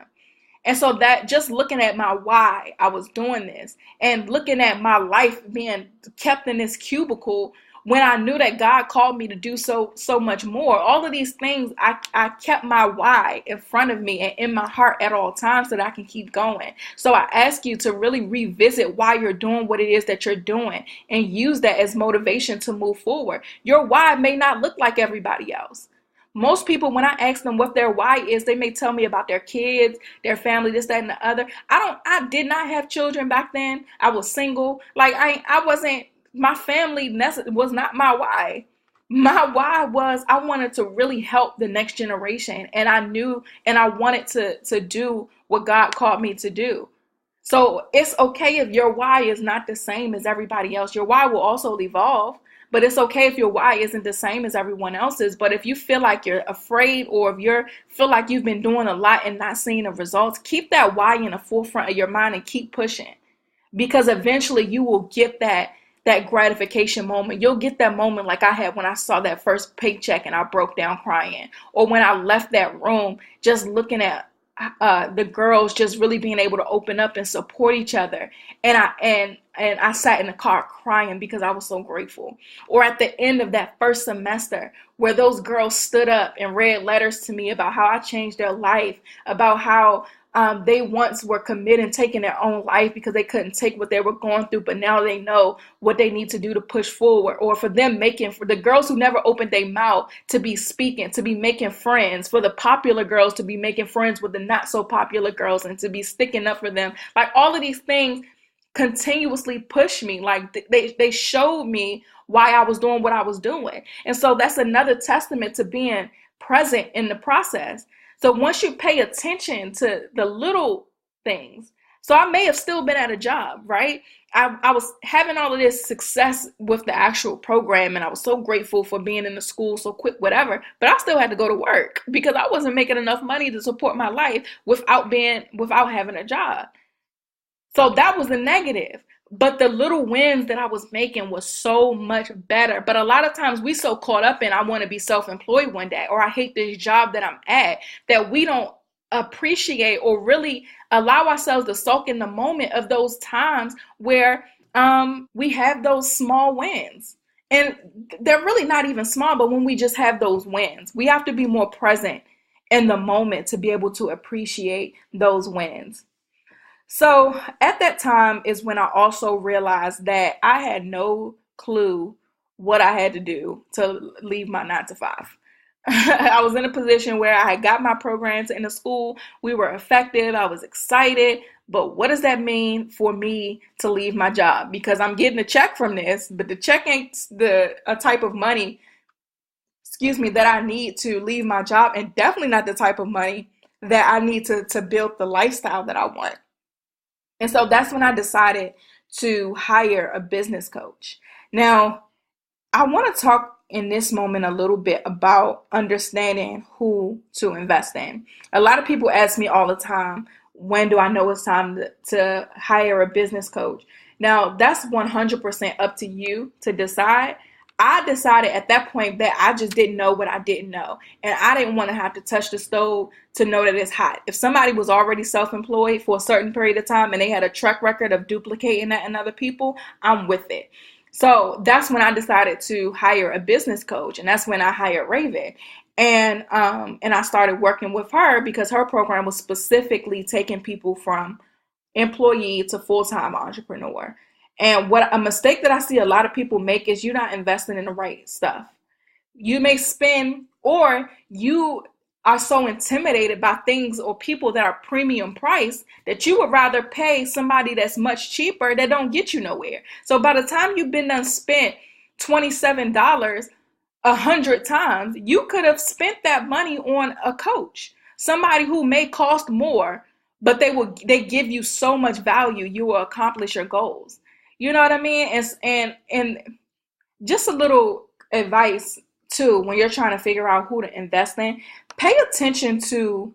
And so that, just looking at my why I was doing this, and looking at my life being kept in this cubicle when I knew that God called me to do so much more. All of these things, I kept my why in front of me and in my heart at all times, so that I can keep going. So I ask you to really revisit why you're doing what it is that you're doing, and use that as motivation to move forward. Your why may not look like everybody else. Most people, when I ask them what their why is, they may tell me about their kids, their family, this, that, and the other. I did not have children back then. I was single. Like my family was not my why. My why was I wanted to really help the next generation. And I knew, and I wanted to do what God called me to do. So it's okay if your why is not the same as everybody else. Your why will also evolve. But it's okay if your why isn't the same as everyone else's. But if you feel like you're afraid, or if you feel like you've been doing a lot and not seeing the results, keep that why in the forefront of your mind and keep pushing. Because eventually you will get that gratification moment. You'll get that moment like I had when I saw that first paycheck and I broke down crying. Or when I left that room just looking at the girls just really being able to open up and support each other. And I sat in the car crying because I was so grateful. Or at the end of that first semester, where those girls stood up and read letters to me about how I changed their life, about how they once were committed and taking their own life because they couldn't take what they were going through, but now they know what they need to do to push forward. Or for the girls who never opened their mouth to be speaking, to be making friends, for the popular girls to be making friends with the not so popular girls and to be sticking up for them. Like, all of these things continuously push me. Like they showed me why I was doing what I was doing. And so that's another testament to being present in the process. So once you pay attention to the little things, so I may have still been at a job, right? I was having all of this success with the actual program, and I was so grateful for being in the school so quick, whatever, but I still had to go to work because I wasn't making enough money to support my life without having a job. So that was the negative. but the little wins that I was making was so much better. But a lot of times we so caught up in I want to be self-employed one day, or I hate this job that I'm at, that we don't appreciate or really allow ourselves to soak in the moment of those times where we have those small wins. And they're really not even small, but when we just have those wins, we have to be more present in the moment to be able to appreciate those wins. So at that time is when I also realized that I had no clue what I had to do to leave my 9 to 5. I was in a position where I had got my programs in the school. We were effective. I was excited. But what does that mean for me to leave my job? Because I'm getting a check from this, but the check ain't a type of money, that I need to leave my job, and definitely not the type of money that I need to build the lifestyle that I want. And so that's when I decided to hire a business coach. Now, I want to talk in this moment a little bit about understanding who to invest in. A lot of people ask me all the time, when do I know it's time to hire a business coach? Now, that's 100% up to you to decide. I decided at that point that I just didn't know what I didn't know. And I didn't want to have to touch the stove to know that it's hot. If somebody was already self-employed for a certain period of time and they had a track record of duplicating that in other people, I'm with it. So that's when I decided to hire a business coach. And that's when I hired Raven. And I started working with her because her program was specifically taking people from employee to full-time entrepreneur. And what a mistake that I see a lot of people make is you're not investing in the right stuff. You may spend, or you are so intimidated by things or people that are premium price that you would rather pay somebody that's much cheaper that don't get you nowhere. So by the time you've been done spent $27 100 times, you could have spent that money on a coach, somebody who may cost more, but they give you so much value, you will accomplish your goals. You know what I mean? And just a little advice too, when you're trying to figure out who to invest in, pay attention to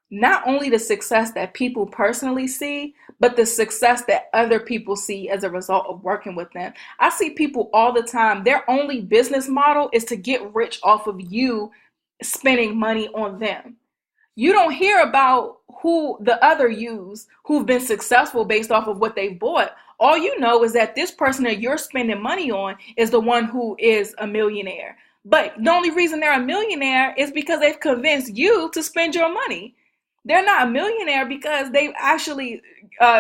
not only the success that people personally see, but the success that other people see as a result of working with them. I see people all the time, their only business model is to get rich off of you spending money on them. You don't hear about who the other use who've been successful based off of what they've bought. All you know is that this person that you're spending money on is the one who is a millionaire. But the only reason they're a millionaire is because they've convinced you to spend your money. They're not a millionaire because they've actually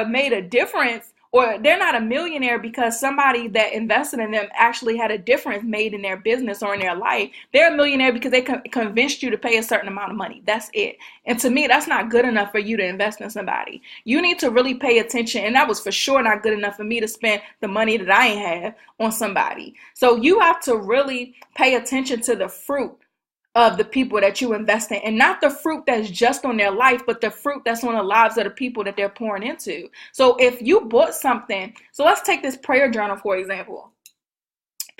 made a difference, or they're not a millionaire because somebody that invested in them actually had a difference made in their business or in their life. They're a millionaire because they convinced you to pay a certain amount of money. That's it. And to me, that's not good enough for you to invest in somebody. You need to really pay attention. And that was for sure not good enough for me to spend the money that I ain't have on somebody. So you have to really pay attention to the fruit of the people that you invest in, and not the fruit that's just on their life, but the fruit that's on the lives of the people that they're pouring into. So if you bought something, so let's take this prayer journal, for example.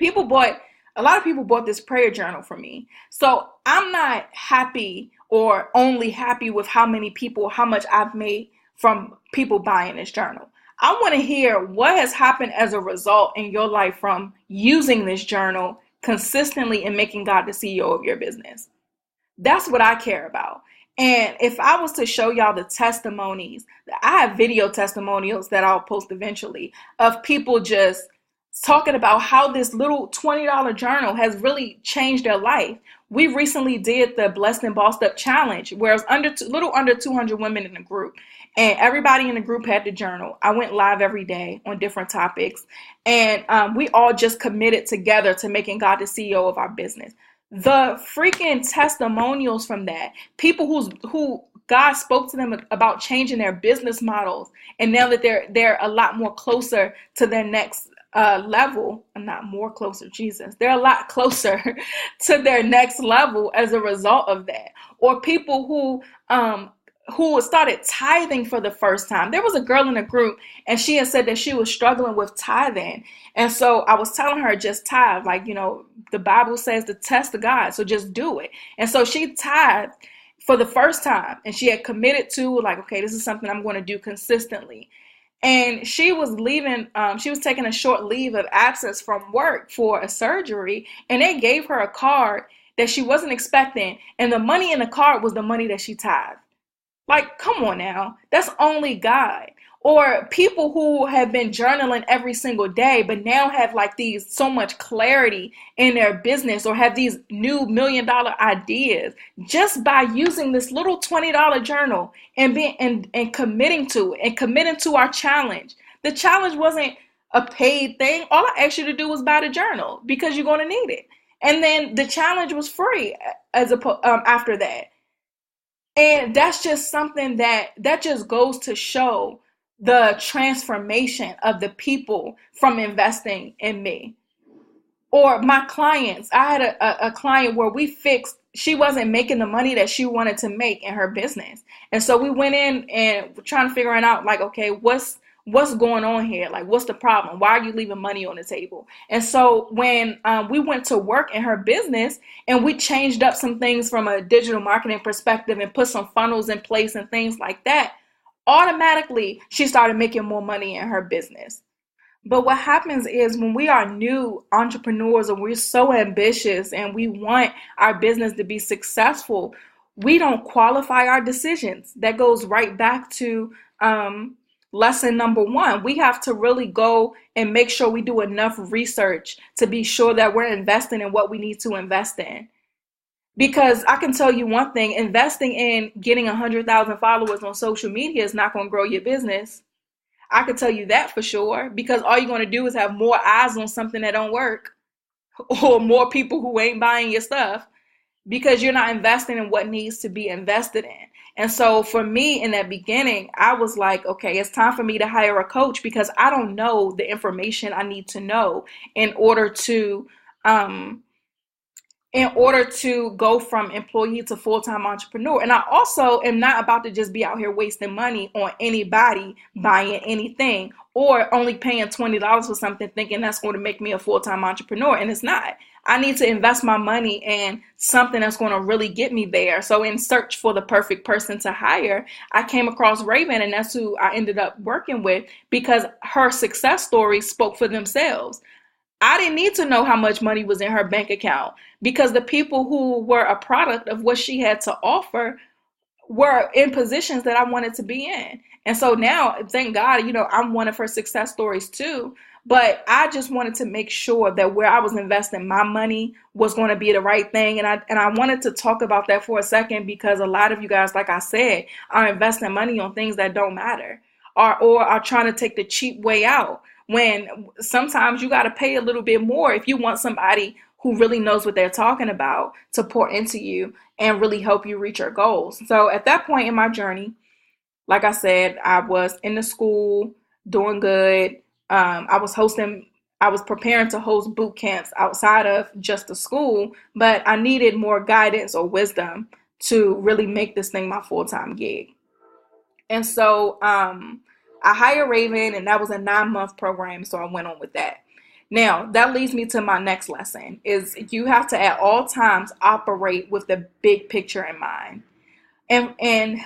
A lot of people bought this prayer journal from me. So I'm not happy or only happy with how much I've made from people buying this journal. I want to hear what has happened as a result in your life from using this journal consistently and making God the CEO of your business. That's what I care about. And if I was to show y'all the testimonies, I have video testimonials that I'll post eventually of people just talking about how this little $20 journal has really changed their life. We recently did the Blessed and Bossed Up Challenge, where it was little under 200 women in the group. And everybody in the group had the journal. I went live every day on different topics. And we all just committed together to making God the CEO of our business. The freaking testimonials from that, people who God spoke to them about changing their business models. And now that they're a lot more closer to their next level, not more closer, Jesus, they're a lot closer to their next level as a result of that. Or people who started tithing for the first time. There was a girl in the group and she had said that she was struggling with tithing. And so I was telling her, just tithe. Like, the Bible says to test the God, so just do it. And so she tithed for the first time and she had committed to, like, okay, this is something I'm going to do consistently. And she was leaving, she was taking a short leave of absence from work for a surgery, and they gave her a card that she wasn't expecting, and the money in the card was the money that she tithed. Like, come on now. That's only God. Or people who have been journaling every single day, but now have like these so much clarity in their business, or have these new $1 million ideas just by using this little $20 journal and being and committing to it and committing to our challenge. The challenge wasn't a paid thing. All I asked you to do was buy the journal because you're going to need it. And then the challenge was free after that. And that's just something that just goes to show the transformation of the people from investing in me. Or my clients. I had a client where she wasn't making the money that she wanted to make in her business. And so we went in and we're trying to figure it out, like, okay, what's going on here? Like, what's the problem? Why are you leaving money on the table? And so when we went to work in her business and we changed up some things from a digital marketing perspective and put some funnels in place and things like that, automatically she started making more money in her business. But what happens is when we are new entrepreneurs and we're so ambitious and we want our business to be successful, we don't qualify our decisions. That goes right back to lesson number 1. We have to really go and make sure we do enough research to be sure that we're investing in what we need to invest in. Because I can tell you one thing, investing in getting 100,000 followers on social media is not going to grow your business. I can tell you that for sure, because all you're going to do is have more eyes on something that don't work, or more people who ain't buying your stuff, because you're not investing in what needs to be invested in. And so for me in that beginning, I was like, okay, it's time for me to hire a coach, because I don't know the information I need to know in order to go from employee to full-time entrepreneur. And I also am not about to just be out here wasting money on anybody buying anything, or only paying $20 for something thinking that's going to make me a full-time entrepreneur. And it's not. I need to invest my money in something that's going to really get me there. So in search for the perfect person to hire, I came across Raven, and that's who I ended up working with, because her success stories spoke for themselves. I didn't need to know how much money was in her bank account, because the people who were a product of what she had to offer were in positions that I wanted to be in. And so now, thank God, I'm one of her success stories too. But I just wanted to make sure that where I was investing my money was going to be the right thing. And I wanted to talk about that for a second, because a lot of you guys, like I said, are investing money on things that don't matter, or are trying to take the cheap way out, when sometimes you got to pay a little bit more if you want somebody who really knows what they're talking about to pour into you and really help you reach your goals. So at that point in my journey, like I said, I was in the school doing good. I was preparing to host boot camps outside of just the school, but I needed more guidance or wisdom to really make this thing my full-time gig. And so I hired Raven, and that was a 9-month program, so I went on with that. Now, that leads me to my next lesson, is you have to at all times operate with the big picture in mind. And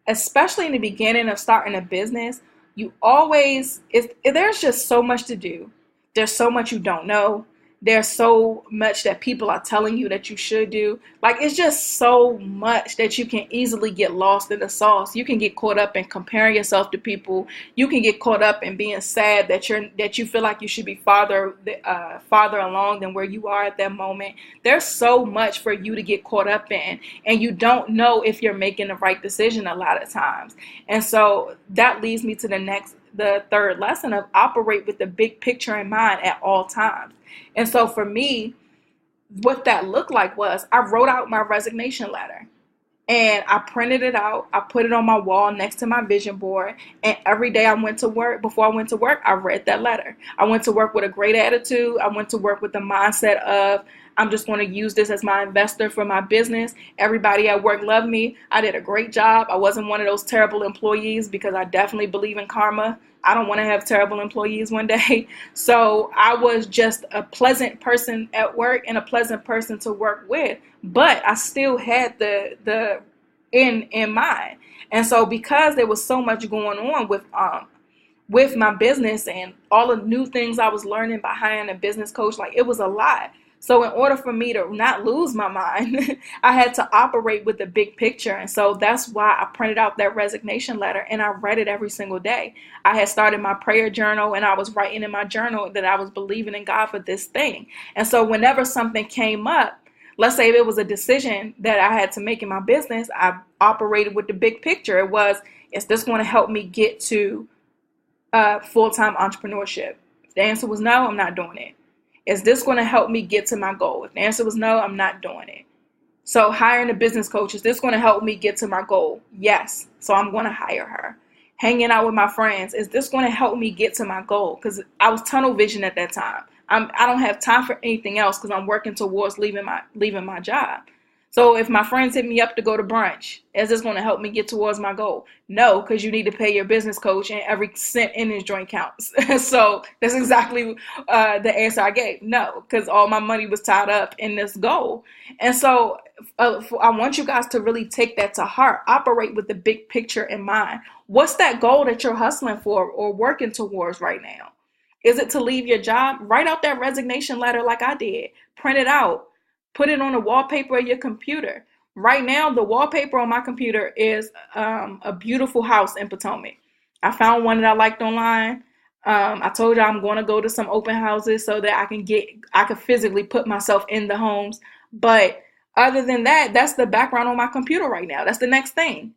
especially in the beginning of starting a business, there's just so much to do. There's so much you don't know. There's so much that people are telling you that you should do. Like, it's just so much that you can easily get lost in the sauce. You can get caught up in comparing yourself to people. You can get caught up in being sad that you feel like you should be farther along than where you are at that moment. There's so much for you to get caught up in, and you don't know if you're making the right decision a lot of times. And so that leads me to the third lesson of operate with the big picture in mind at all times. And so for me, what that looked like was I wrote out my resignation letter, and I printed it out. I put it on my wall next to my vision board. And every day before I went to work, I read that letter. I went to work with a great attitude. I went to work with the mindset of, I'm just going to use this as my investor for my business. Everybody at work loved me. I did a great job. I wasn't one of those terrible employees, because I definitely believe in karma. I don't want to have terrible employees one day. So I was just a pleasant person at work and a pleasant person to work with. But I still had the end in mind. And so because there was so much going on with my business and all the new things I was learning by hiring a business coach. Like, it was a lot. So in order for me to not lose my mind, I had to operate with the big picture. And so that's why I printed out that resignation letter and I read it every single day. I had started my prayer journal and I was writing in my journal that I was believing in God for this thing. And so whenever something came up, let's say if it was a decision that I had to make in my business, I operated with the big picture. It was, is this going to help me get to full-time entrepreneurship? If the answer was no, I'm not doing it. Is this going to help me get to my goal? If the answer was no, I'm not doing it. So hiring a business coach, is this going to help me get to my goal? Yes. So I'm going to hire her. Hanging out with my friends, is this going to help me get to my goal? Because I was tunnel vision at that time. I don't have time for anything else because I'm working towards leaving my job. So if my friends hit me up to go to brunch, is this going to help me get towards my goal? No, because you need to pay your business coach and every cent in his joint counts. So that's exactly the answer I gave. No, because all my money was tied up in this goal. And so I want you guys to really take that to heart. Operate with the big picture in mind. What's that goal that you're hustling for or working towards right now? Is it to leave your job? Write out that resignation letter like I did. Print it out. Put it on the wallpaper of your computer. Right now, the wallpaper on my computer is a beautiful house in Potomac. I found one that I liked online. I told you I'm going to go to some open houses so that I can physically put myself in the homes. But other than that, that's the background on my computer right now. That's the next thing.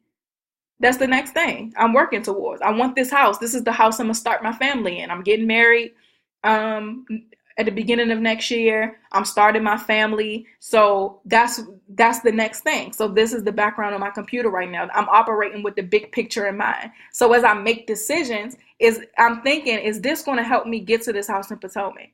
That's the next thing I'm working towards. I want this house. This is the house I'm going to start my family in. I'm getting married at the beginning of next year. I'm starting my family. So that's the next thing. So this is the background on my computer right now. I'm operating with the big picture in mind. So as I make decisions, I'm thinking, is this going to help me get to this house in Potomac?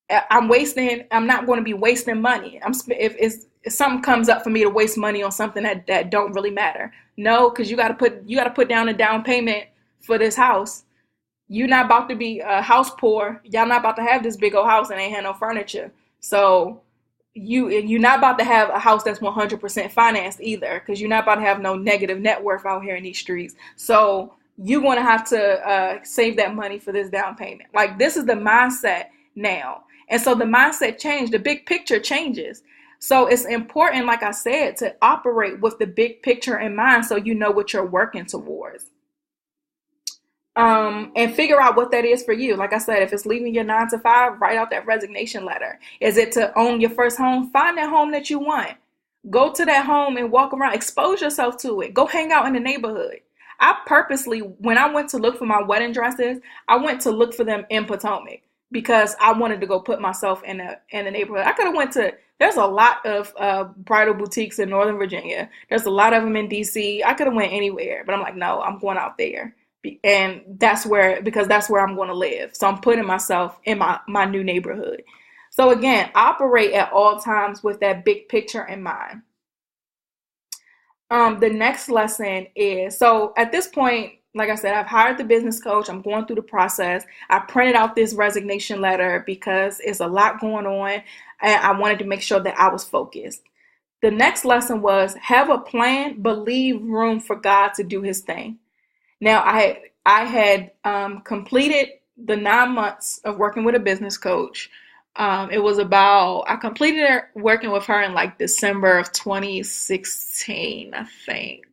I'm not going to be wasting money. If something comes up for me to waste money on something that don't really matter. No, because you got to put down a down payment for this house. You're not about to be house poor. Y'all not about to have this big old house and ain't have no furniture. So you're not about to have a house that's 100% financed either, because you're not about to have no negative net worth out here in these streets. So you're going to have to save that money for this down payment. Like, this is the mindset now. And so the mindset changed. The big picture changes. So it's important, like I said, to operate with the big picture in mind so you know what you're working towards. And figure out what that is for you. Like I said, if it's leaving your 9 to 5, write out that resignation letter. Is it to own your first home? Find that home that you want. Go to that home and walk around. Expose yourself to it. Go hang out in the neighborhood. I purposely, when I went to look for my wedding dresses, I went to look for them in Potomac because I wanted to go put myself in the neighborhood. I could have there's a lot of bridal boutiques in Northern Virginia. There's a lot of them in DC. I could have went anywhere, but I'm like, no, I'm going out there. And because that's where I'm going to live. So I'm putting myself in my new neighborhood. So again, operate at all times with that big picture in mind. The next lesson is, so at this point, like I said, I've hired the business coach. I'm going through the process. I printed out this resignation letter because it's a lot going on. And I wanted to make sure that I was focused. The next lesson was, have a plan, but leave room for God to do his thing. Now, I had completed the 9 months of working with a business coach. I completed working with her in like December of 2016, I think.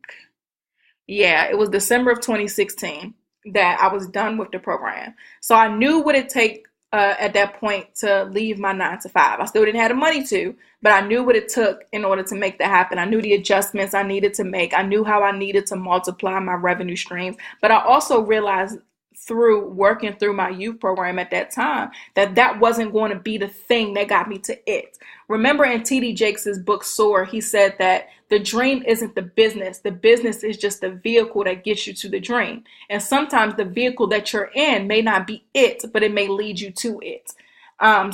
Yeah, it was December of 2016 that I was done with the program. So I knew what it take at that point to leave my 9 to 5. I still didn't have the money to, but I knew what it took in order to make that happen. I knew the adjustments I needed to make. I knew how I needed to multiply my revenue streams. But I also realized through working through my youth program at that time that wasn't going to be the thing that got me to it. Remember in T.D. Jakes' book Soar, he said that the dream isn't the business. The business is just the vehicle that gets you to the dream. And sometimes the vehicle that you're in may not be it, but it may lead you to it.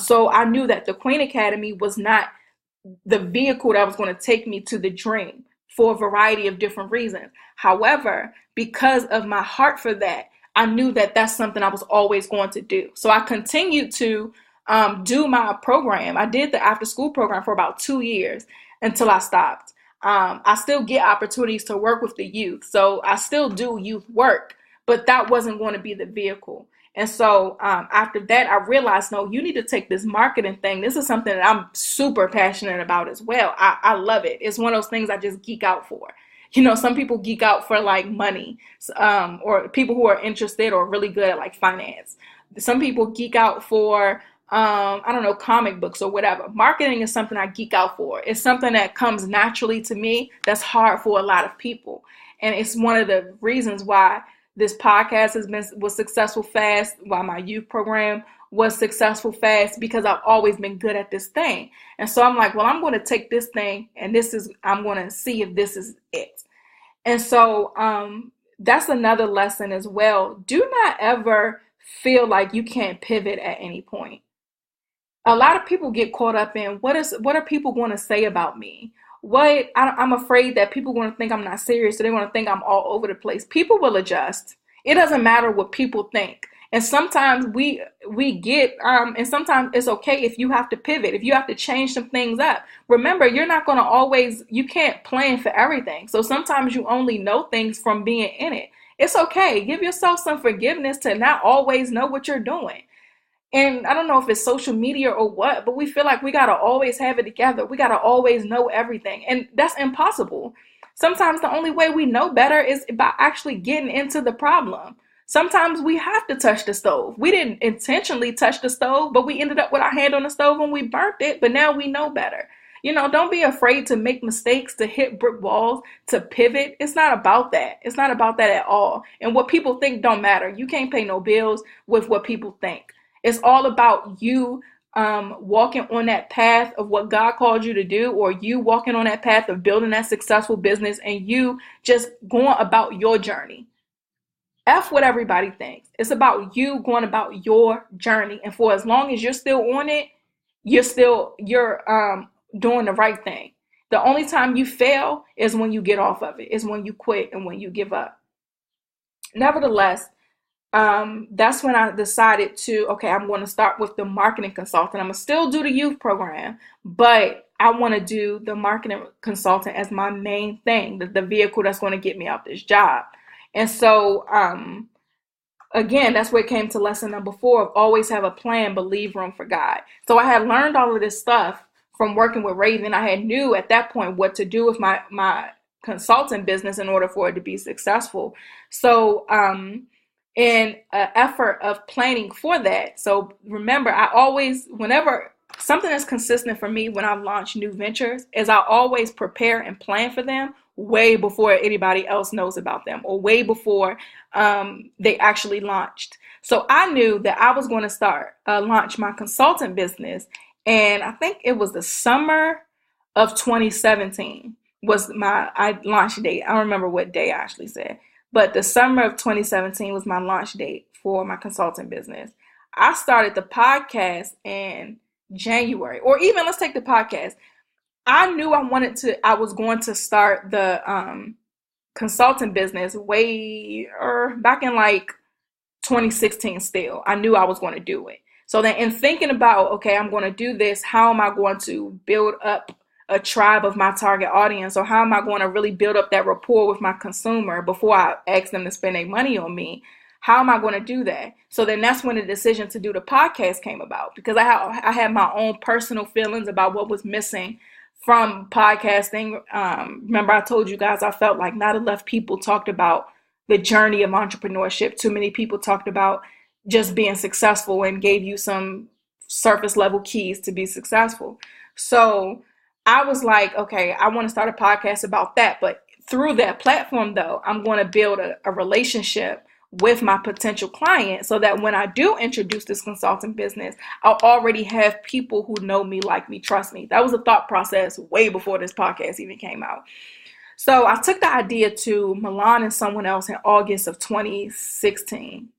So I knew that the Queen Academy was not the vehicle that was going to take me to the dream for a variety of different reasons. However, because of my heart for that, I knew that that's something I was always going to do. So I continued to do my program. I did the after school program for about 2 years until I stopped. I still get opportunities to work with the youth. So I still do youth work, but that wasn't going to be the vehicle. And so after that, I realized, no, you need to take this marketing thing. This is something that I'm super passionate about as well. I love it. It's one of those things I just geek out for. Some people geek out for like money, or people who are interested or really good at like finance. Some people geek out for, I don't know, comic books or whatever. Marketing is something I geek out for. It's something that comes naturally to me that's hard for a lot of people. And it's one of the reasons why this podcast was successful fast, why my youth program was successful fast, because I've always been good at this thing. And so I'm like, well, I'm going to take this thing and I'm going to see if this is it. And so that's another lesson as well. Do not ever feel like you can't pivot at any point. A lot of people get caught up in what are people going to say about me? I'm afraid that people are going to think I'm not serious, so they're going to think I'm all over the place. People will adjust. It doesn't matter what people think. And sometimes we get, and sometimes it's okay if you have to pivot, if you have to change some things up. Remember, you're not going to you can't plan for everything. So sometimes you only know things from being in it. It's okay. Give yourself some forgiveness to not always know what you're doing. And I don't know if it's social media or what, but we feel like we got to always have it together. We got to always know everything. And that's impossible. Sometimes the only way we know better is by actually getting into the problem. Sometimes we have to touch the stove. We didn't intentionally touch the stove, but we ended up with our hand on the stove and we burnt it. But now we know better. Don't be afraid to make mistakes, to hit brick walls, to pivot. It's not about that. It's not about that at all. And what people think don't matter. You can't pay no bills with what people think. It's all about you walking on that path of what God called you to do, or you walking on that path of building that successful business, and you just going about your journey. F what everybody thinks. It's about you going about your journey. And for as long as you're still on it, you're doing the right thing. The only time you fail is when you get off of it, is when you quit and when you give up. Nevertheless, that's when I decided I'm going to start with the marketing consultant. I'm going to still do the youth program, but I want to do the marketing consultant as my main thing, the vehicle that's going to get me out this job. And so, again, that's where it came to lesson number 4 of always have a plan, but leave room for God. So I had learned all of this stuff from working with Raven. I had knew at that point what to do with my consulting business in order for it to be successful. So, in an effort of planning for that. So remember, whenever something that's consistent for me when I launch new ventures is I always prepare and plan for them way before anybody else knows about them, or way before they actually launched. So I knew that I was going to launch my consultant business. And I think it was the summer of 2017 was my launch date. I don't remember what day I actually said. But the summer of 2017 was my launch date for my consulting business. I started the podcast in January, or even let's take the podcast. I knew I was going to start the consulting business back in like 2016 still. I knew I was going to do it. So then in thinking about, okay, I'm going to do this, how am I going to build up a tribe of my target audience, or how am I going to really build up that rapport with my consumer before I ask them to spend their money on me? How am I going to do that? So then that's when the decision to do the podcast came about, because I had my own personal feelings about what was missing from podcasting. Remember, I told you guys I felt like not enough people talked about the journey of entrepreneurship. Too many people talked about just being successful and gave you some surface level keys to be successful. So I was like, okay, I want to start a podcast about that. But through that platform, though, I'm going to build a relationship with my potential client so that when I do introduce this consulting business, I'll already have people who know me, like me, trust me. That was a thought process way before this podcast even came out. So I took the idea to Milan and someone else in August of 2016.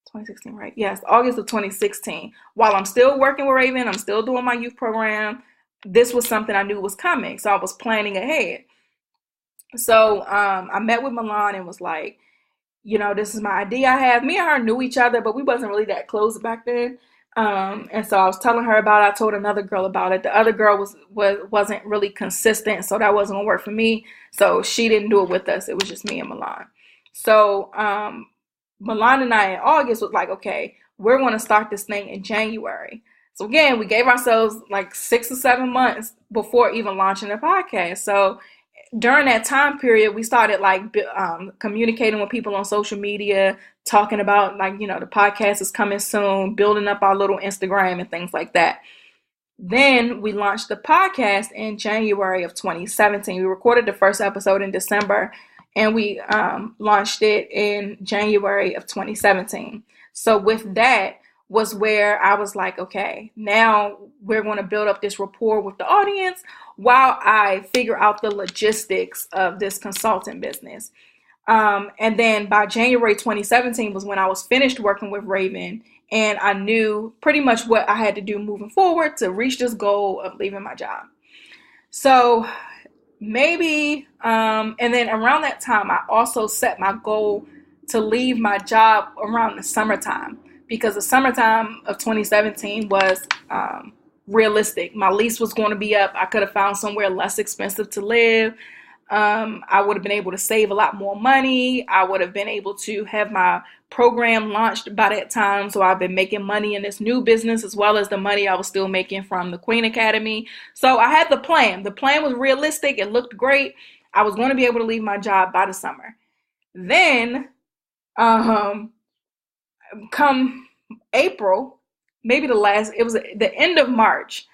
2016, right? Yes, August of 2016. While I'm still working with Raven, I'm still doing my youth program. This was something I knew was coming. So I was planning ahead. So I met with Milan and was like, this is my idea I have. Me and her knew each other, but we wasn't really that close back then. And so I was telling her about it. I told another girl about it. The other girl wasn't really consistent, so that wasn't gonna work for me. So she didn't do it with us. It was just me and Milan. So Milan and I in August was like, okay, we're going to start this thing in January. So again, we gave ourselves like 6 or 7 months before even launching the podcast. So during that time period, we started like communicating with people on social media, talking about like, the podcast is coming soon, building up our little Instagram and things like that. Then we launched the podcast in January of 2017. We recorded the first episode in December, and we launched it in January of 2017. So with that was where I was like, okay, now we're going to build up this rapport with the audience while I figure out the logistics of this consulting business. And then by January 2017 was when I was finished working with Raven, and I knew pretty much what I had to do moving forward to reach this goal of leaving my job. So maybe, and then around that time, I also set my goal to leave my job around the summertime, because the summertime of 2017 was realistic. My lease was going to be up. I could have found somewhere less expensive to live. I would have been able to save a lot more money. I would have been able to have my program launched by that time. So I've been making money in this new business as well as the money I was still making from the Queen Academy. So I had the plan. The plan was realistic. It looked great. I was going to be able to leave my job by the summer. Then, come April, maybe it was the end of March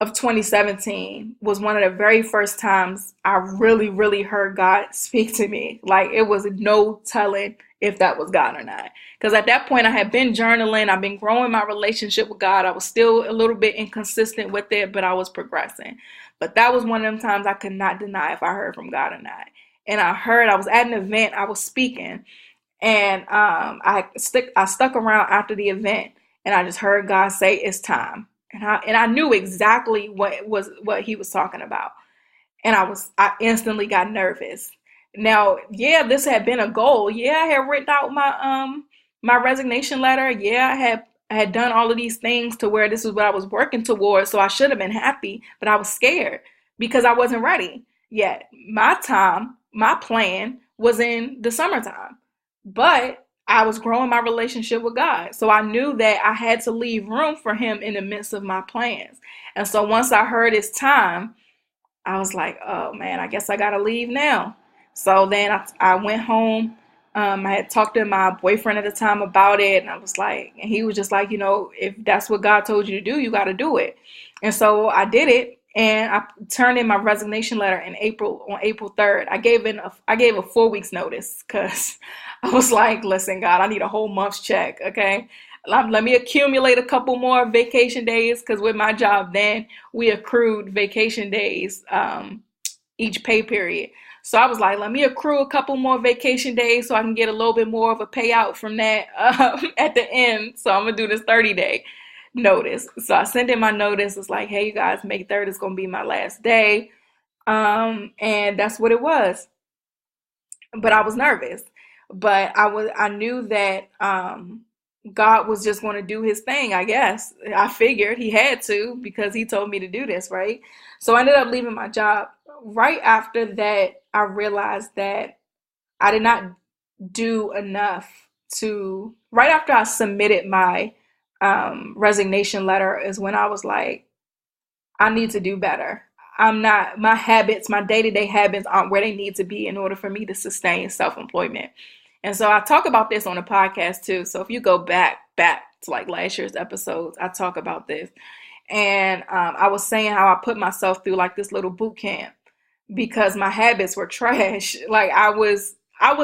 of 2017 was one of the very first times I really, really heard God speak to me. Like, it was no telling if that was God or not. Because at that point I had been journaling. I've been growing my relationship with God. I was still a little bit inconsistent with it, but I was progressing. But that was one of them times I could not deny if I heard from God or not. And I was at an event, I was speaking, and I stuck around after the event, and I just heard God say, it's time. And I knew exactly what he was talking about. And I instantly got nervous. Now, yeah, this had been a goal. Yeah, I had written out my resignation letter. Yeah, I had done all of these things to where this is what I was working towards. So I should have been happy, but I was scared because I wasn't ready yet. My plan was in the summertime, but I was growing my relationship with God. So I knew that I had to leave room for him in the midst of my plans. And so once I heard it's time, I was like, oh man, I guess I got to leave now. So then I went home. I had talked to my boyfriend at the time about it. And I was like, and he was just like, if that's what God told you to do, you got to do it. And so I did it. And I turned in my resignation letter on April 3rd. I gave a 4 weeks notice because I was like, listen, God, I need a whole month's check. Okay. Let me accumulate a couple more vacation days, because with my job then we accrued vacation days each pay period. So I was like, let me accrue a couple more vacation days so I can get a little bit more of a payout from that at the end. So I'm going to do this 30-day notice. So I sent in my notice. It's like, hey, you guys, May 3rd is going to be my last day. And that's what it was. But I was nervous. But I knew that God was just going to do his thing, I guess. I figured he had to, because he told me to do this, right? So I ended up leaving my job. Right after that, I realized that I did not do enough right after I submitted my resignation letter is when I was like, I need to do better. My day-to-day habits aren't where they need to be in order for me to sustain self-employment. And so I talk about this on the podcast too. So if you go back to like last year's episodes, I talk about this. And I was saying how I put myself through like this little boot camp because my habits were trash. Like I was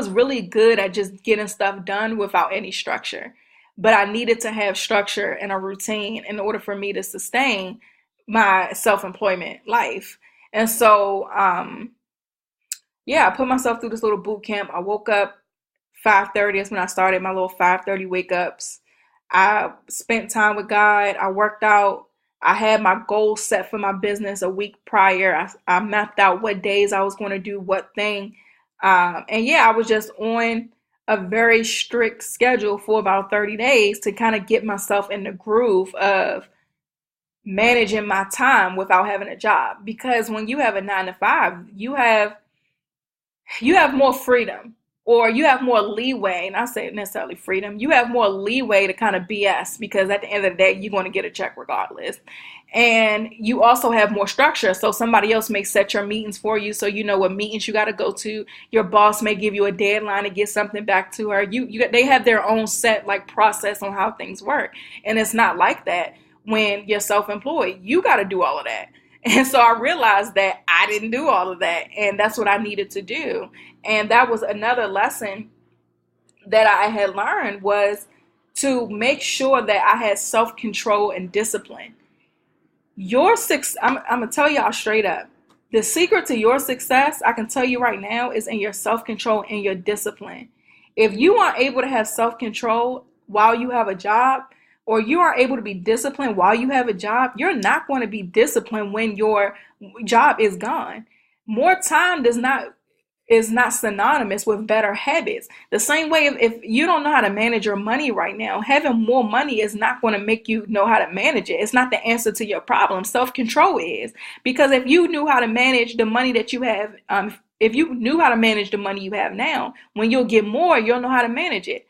really good at just getting stuff done without any structure. But I needed to have structure and a routine in order for me to sustain my self-employment life. And so, I put myself through this little boot camp. I woke up 5:30 is when I started my little 5:30 wake ups. I spent time with God. I worked out. I had my goals set for my business a week prior. I mapped out what days I was going to do what thing. I was just on a very strict schedule for about 30 days to kind of get myself in the groove of managing my time without having a job. Because when you have a 9 to 5, you have more freedom. or you have more leeway, and I say necessarily freedom, you have more leeway to kind of BS, because at the end of the day, you're going to get a check regardless. And you also have more structure. So somebody else may set your meetings for you, so you know what meetings you got to go to. Your boss may give you a deadline to get something back to her. They have their own set like process on how things work. And it's not like that when you're self-employed. You got to do all of that. And so I realized that I didn't do all of that, and that's what I needed to do. And that was another lesson that I had learned, was to make sure that I had self-control and discipline. I'm gonna tell y'all straight up. The secret to your success, I can tell you right now, is in your self-control and your discipline. If you aren't able to have self-control while you have a job, or you aren't able to be disciplined while you have a job, you're not going to be disciplined when your job is gone. More time is not synonymous with better habits. The same way, if you don't know how to manage your money right now, having more money is not going to make you know how to manage it. It's not the answer to your problem. Self-control is. Because if you knew how to manage the money that you have, if you knew how to manage the money you have now, when you'll get more, you'll know how to manage it.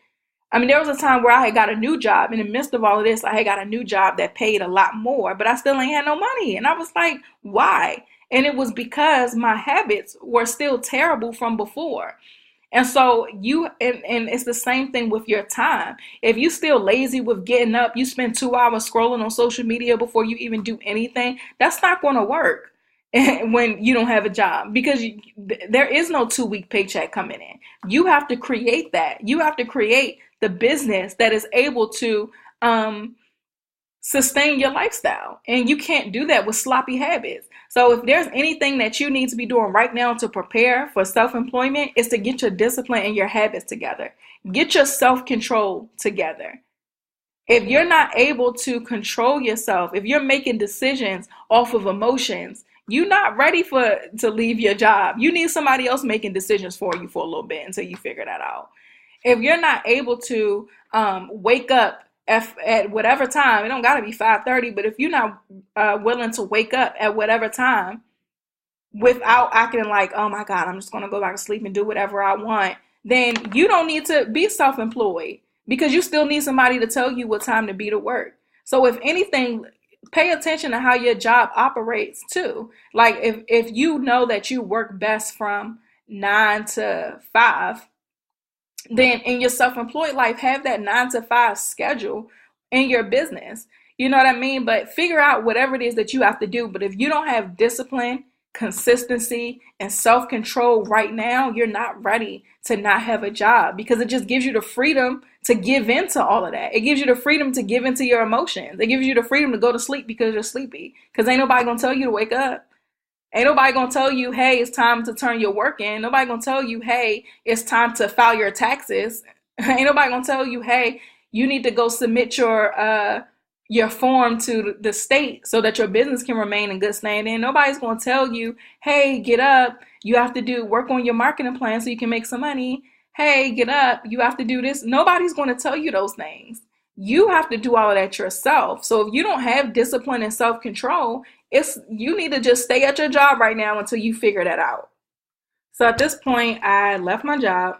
I mean, there was a time where I had got a new job. In the midst of all of this, I had got a new job that paid a lot more, but I still ain't had no money. And I was like, why? And it was because my habits were still terrible from before. And so and it's the same thing with your time. If you still lazy with getting up, you spend 2 hours scrolling on social media before you even do anything, that's not going to work when you don't have a job, because there is no 2-week paycheck coming in. You have to create that. You have to create the business that is able to sustain your lifestyle. And you can't do that with sloppy habits. So if there's anything that you need to be doing right now to prepare for self-employment, is to get your discipline and your habits together. Get your self-control together. If you're not able to control yourself, if you're making decisions off of emotions, you're not ready to leave your job. You need somebody else making decisions for you for a little bit until you figure that out. If you're not able to wake up at whatever time, it don't got to be 5:30, but if you're not willing to wake up at whatever time without acting like, oh my God, I'm just going to go back to sleep and do whatever I want, then you don't need to be self-employed, because you still need somebody to tell you what time to be to work. So if anything, pay attention to how your job operates too. Like if you know that you work best from 9 to 5, then in your self-employed life, have that 9 to 5 schedule in your business. You know what I mean? But figure out whatever it is that you have to do. But if you don't have discipline, consistency, and self-control right now, you're not ready to not have a job, because it just gives you the freedom to give into all of that. It gives you the freedom to give into your emotions. It gives you the freedom to go to sleep because you're sleepy, because ain't nobody going to tell you to wake up. Ain't nobody going to tell you, hey, it's time to turn your work in. Nobody going to tell you, hey, it's time to file your taxes. Ain't nobody going to tell you, hey, you need to go submit your form to the state so that your business can remain in good standing. Nobody's going to tell you, hey, get up. You have to work on your marketing plan so you can make some money. Hey, get up. You have to do this. Nobody's going to tell you those things. You have to do all of that yourself. So if you don't have discipline and self-control, you need to just stay at your job right now until you figure that out. So at this point, I left my job.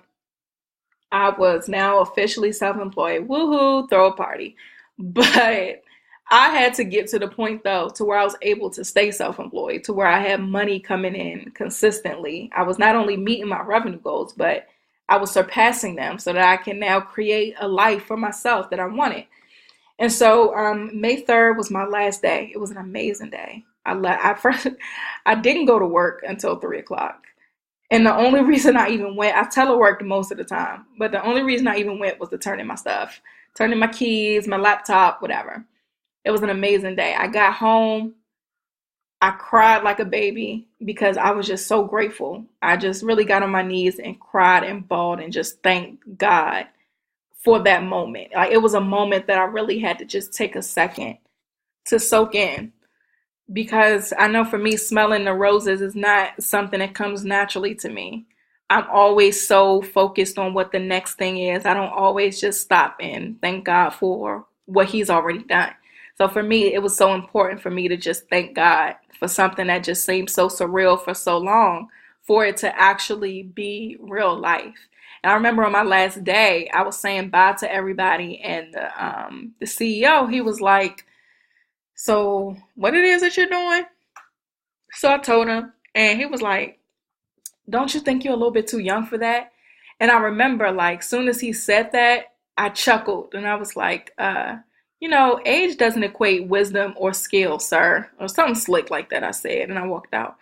I was now officially self-employed. Woohoo, throw a party. But I had to get to the point, though, to where I was able to stay self-employed, to where I had money coming in consistently. I was not only meeting my revenue goals, but I was surpassing them, so that I can now create a life for myself that I wanted. And so May 3rd was my last day. It was an amazing day. I didn't go to work until 3 o'clock. And the only reason I even went, I teleworked most of the time, but the only reason I even went was to turn in my stuff, turn in my keys, my laptop, whatever. It was an amazing day. I got home. I cried like a baby because I was just so grateful. I just really got on my knees and cried and bawled and just thanked God for that moment. Like, it was a moment that I really had to just take a second to soak in, because I know for me, smelling the roses is not something that comes naturally to me. I'm always so focused on what the next thing is. I don't always just stop and thank God for what he's already done. So for me, it was so important for me to just thank God for something that just seemed so surreal for so long, for it to actually be real life. And I remember on my last day, I was saying bye to everybody, and the CEO, he was like, "So what it is that you're doing?" So I told him, and he was like, "Don't you think you're a little bit too young for that?" And I remember, like, soon as he said that, I chuckled, and I was like, age doesn't equate wisdom or skill, sir," or something slick like that. I said, and I walked out.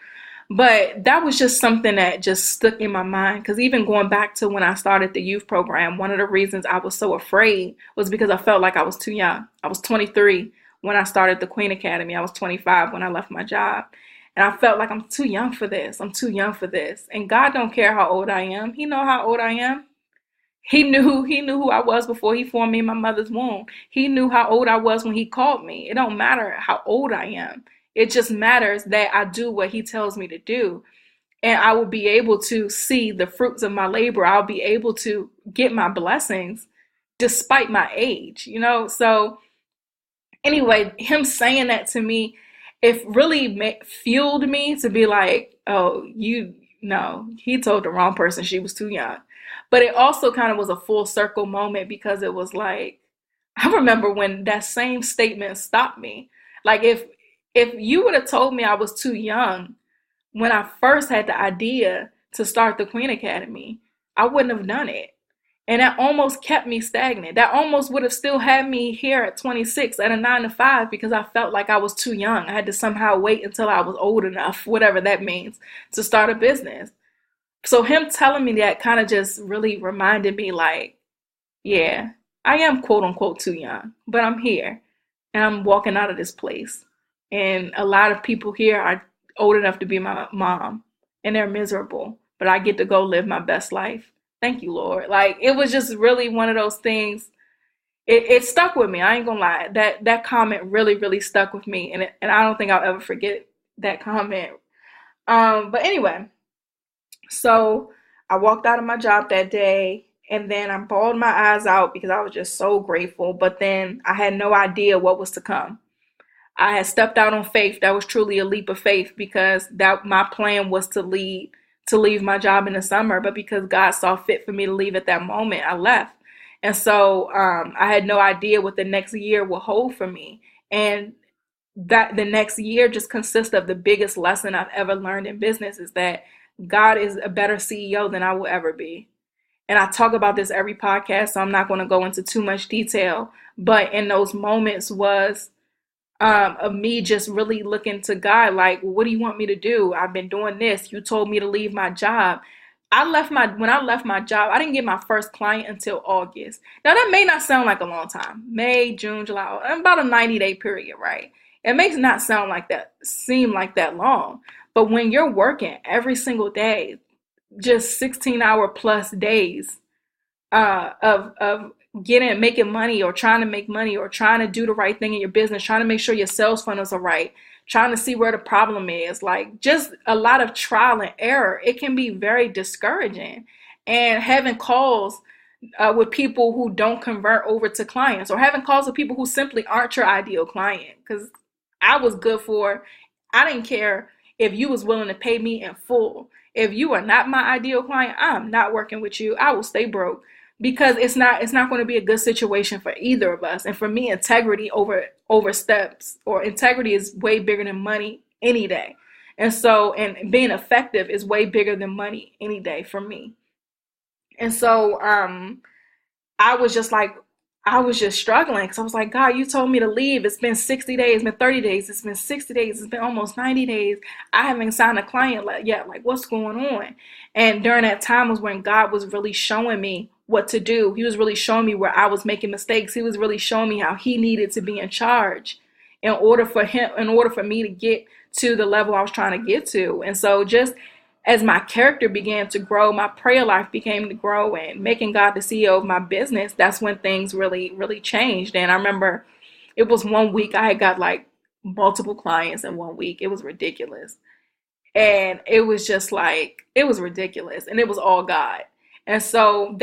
But that was just something that just stuck in my mind, because even going back to when I started the youth program, one of the reasons I was so afraid was because I felt like I was too young. I was 23 when I started the Queen Academy. I was 25 when I left my job. And I felt like I'm too young for this. I'm too young for this. And God don't care how old I am. He know how old I am. He knew who I was before he formed me in my mother's womb. He knew how old I was when he called me. It don't matter how old I am. It just matters that I do what he tells me to do. And I will be able to see the fruits of my labor. I'll be able to get my blessings despite my age, So anyway, him saying that to me, it really fueled me to be like, oh, he told the wrong person she was too young. But it also kind of was a full circle moment, because it was like, I remember when that same statement stopped me. Like, if you would have told me I was too young when I first had the idea to start the Queen Academy, I wouldn't have done it. And that almost kept me stagnant. That almost would have still had me here at 26 at a 9 to 5, because I felt like I was too young. I had to somehow wait until I was old enough, whatever that means, to start a business. So him telling me that kind of just really reminded me, like, yeah, I am quote unquote too young, but I'm here and I'm walking out of this place. And a lot of people here are old enough to be my mom, and they're miserable, but I get to go live my best life. Thank you, Lord. Like, it was just really one of those things. It stuck with me. I ain't gonna lie. That comment really, really stuck with me, and I don't think I'll ever forget that comment. But anyway, so I walked out of my job that day, and then I bawled my eyes out because I was just so grateful. But then I had no idea what was to come. I had stepped out on faith. That was truly a leap of faith, because that my plan was to leave my job in the summer. But because God saw fit for me to leave at that moment, I left. And so I had no idea what the next year will hold for me. And that the next year just consists of the biggest lesson I've ever learned in business, is that God is a better CEO than I will ever be. And I talk about this every podcast, so I'm not going to go into too much detail. But in those moments was of me just really looking to God, like, what do you want me to do? I've been doing this. You told me to leave my job. When I left my job, I didn't get my first client until August. Now that may not sound like a long time. May, June, July, about a 90-day period, right? It makes not seem like that long. But when you're working every single day, just 16-hour plus days of making money, or trying to make money, or trying to do the right thing in your business, trying to make sure your sales funnels are right, trying to see where the problem is, like just a lot of trial and error, it can be very discouraging. And having calls with people who don't convert over to clients, or having calls with people who simply aren't your ideal client, because I didn't care if you was willing to pay me in full. If you are not my ideal client, I'm not working with you. I will stay broke, because it's not going to be a good situation for either of us. And for me, integrity oversteps, or integrity is way bigger than money any day. And so, and being effective is way bigger than money any day for me. And so I was just struggling, because I was like, God, you told me to leave. It's been 60 days, it's been 30 days, it's been 60 days, it's been almost 90 days. I haven't signed a client yet. Like, what's going on? And during that time was when God was really showing me what to do. He was really showing me where I was making mistakes. He was really showing me how he needed to be in charge in order for me to get to the level I was trying to get to. And so just as my character began to grow, my prayer life began to grow, and making God the CEO of my business, that's when things really, really changed. And I remember it was one week I had got like multiple clients in 1 week. It was ridiculous. And it was just like, it was ridiculous. And it was all God. And so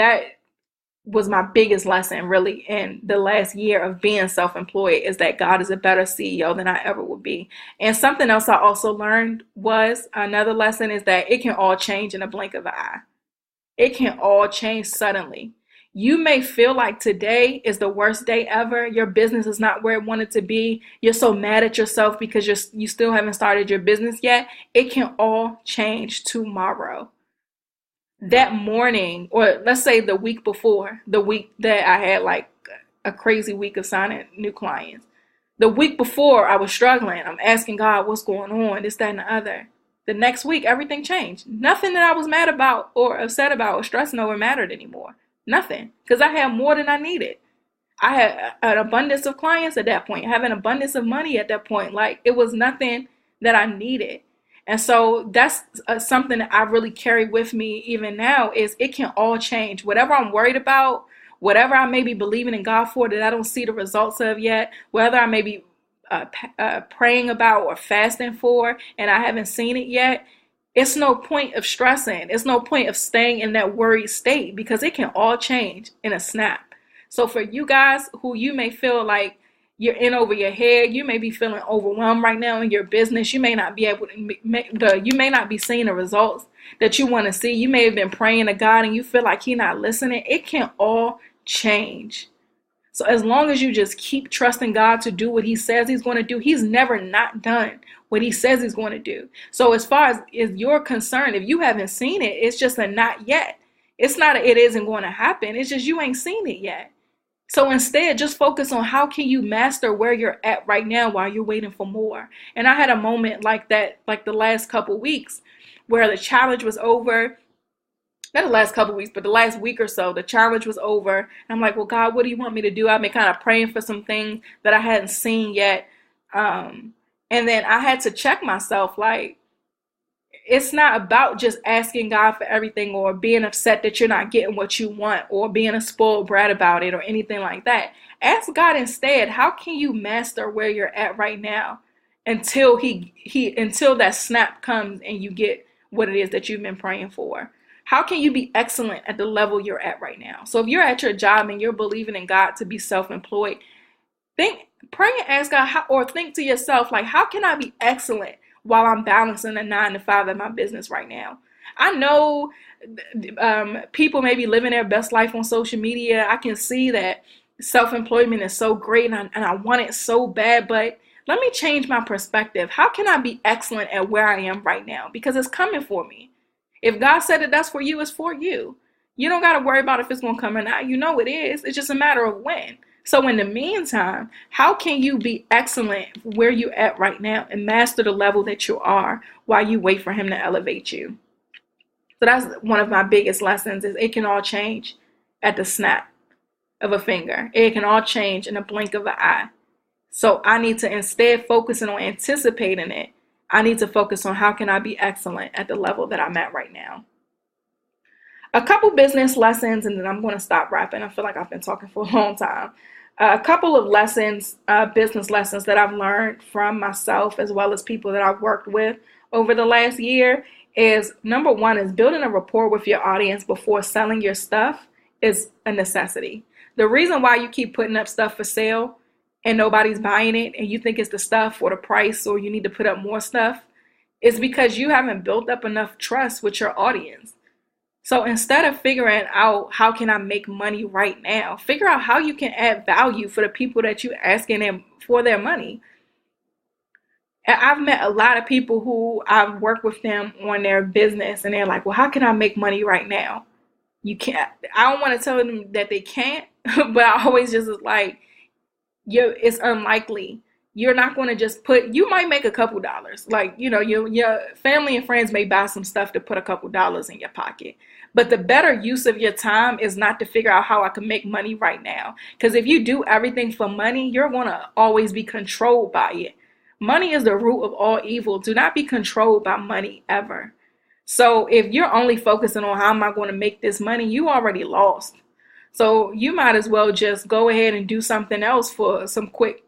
was my biggest lesson really in the last year of being self-employed, is that God is a better CEO than I ever would be. And something else I also learned, was another lesson, is that it can all change in a blink of an eye. It can all change suddenly. You may feel like today is the worst day ever. Your business is not where it wanted to be. You're so mad at yourself because you still haven't started your business yet. It can all change tomorrow. That morning, or let's say the week before, the week that I had like a crazy week of signing new clients, the week before I was struggling. I'm asking God, what's going on? This, that, and the other. The next week, everything changed. Nothing that I was mad about or upset about or stressing over mattered anymore. Nothing. Because I had more than I needed. I had an abundance of clients at that point. I have an abundance of money at that point. Like, it was nothing that I needed. And so that's something that I really carry with me even now, is it can all change. Whatever I'm worried about, whatever I may be believing in God for that I don't see the results of yet, whether I may be praying about or fasting for and I haven't seen it yet, it's no point of stressing. It's no point of staying in that worried state, because it can all change in a snap. So for you guys who you may feel like you're in over your head, you may be feeling overwhelmed right now in your business. You may not be able to, you may not be seeing the results that you want to see. You may have been praying to God and you feel like He's not listening. It can all change. So as long as you just keep trusting God to do what He says He's going to do, He's never not done what He says He's going to do. So as far as you're concerned, if you haven't seen it, it's just a not yet. It's not it isn't going to happen. It's just you ain't seen it yet. So instead, just focus on how can you master where you're at right now while you're waiting for more. And I had a moment like that, like the last couple weeks, where the challenge was over. Not the last couple weeks, but the last week or so, the challenge was over. And I'm like, well, God, what do you want me to do? I've been kind of praying for some things that I hadn't seen yet. And then I had to check myself, like, it's not about just asking God for everything or being upset that you're not getting what you want or being a spoiled brat about it or anything like that. Ask God instead, how can you master where you're at right now until until that snap comes and you get what it is that you've been praying for? How can you be excellent at the level you're at right now? So if you're at your job and you're believing in God to be self-employed, pray and ask God, or think to yourself, like, how can I be excellent while I'm balancing a 9 to 5 at my business right now? I know people may be living their best life on social media. I can see that self-employment is so great and I want it so bad, but let me change my perspective. How can I be excellent at where I am right now? Because it's coming for me. If God said that that's for you, it's for you. You don't got to worry about if it's going to come or not. You know it is. It's just a matter of when. So in the meantime, how can you be excellent where you're at right now and master the level that you are while you wait for Him to elevate you? So that's one of my biggest lessons, is it can all change at the snap of a finger. It can all change in a blink of an eye. So I need to, instead focusing on anticipating it, I need to focus on how can I be excellent at the level that I'm at right now. A couple business lessons, and then I'm going to stop rapping. I feel like I've been talking for a long time. A couple of lessons, business lessons that I've learned from myself as well as people that I've worked with over the last year is, number one, is building a rapport with your audience before selling your stuff is a necessity. The reason why you keep putting up stuff for sale and nobody's buying it and you think it's the stuff or the price or you need to put up more stuff is because you haven't built up enough trust with your audience. So instead of figuring out how can I make money right now, figure out how you can add value for the people that you're asking them for their money. And I've met a lot of people who I've worked with them on their business and they're like, well, how can I make money right now? You can't. I don't want to tell them that they can't, but I always just like, it's unlikely. You're not going to just you might make a couple dollars. Like, your family and friends may buy some stuff to put a couple dollars in your pocket. But the better use of your time is not to figure out how I can make money right now. Because if you do everything for money, you're going to always be controlled by it. Money is the root of all evil. Do not be controlled by money ever. So if you're only focusing on how am I going to make this money, you already lost. So you might as well just go ahead and do something else for some quick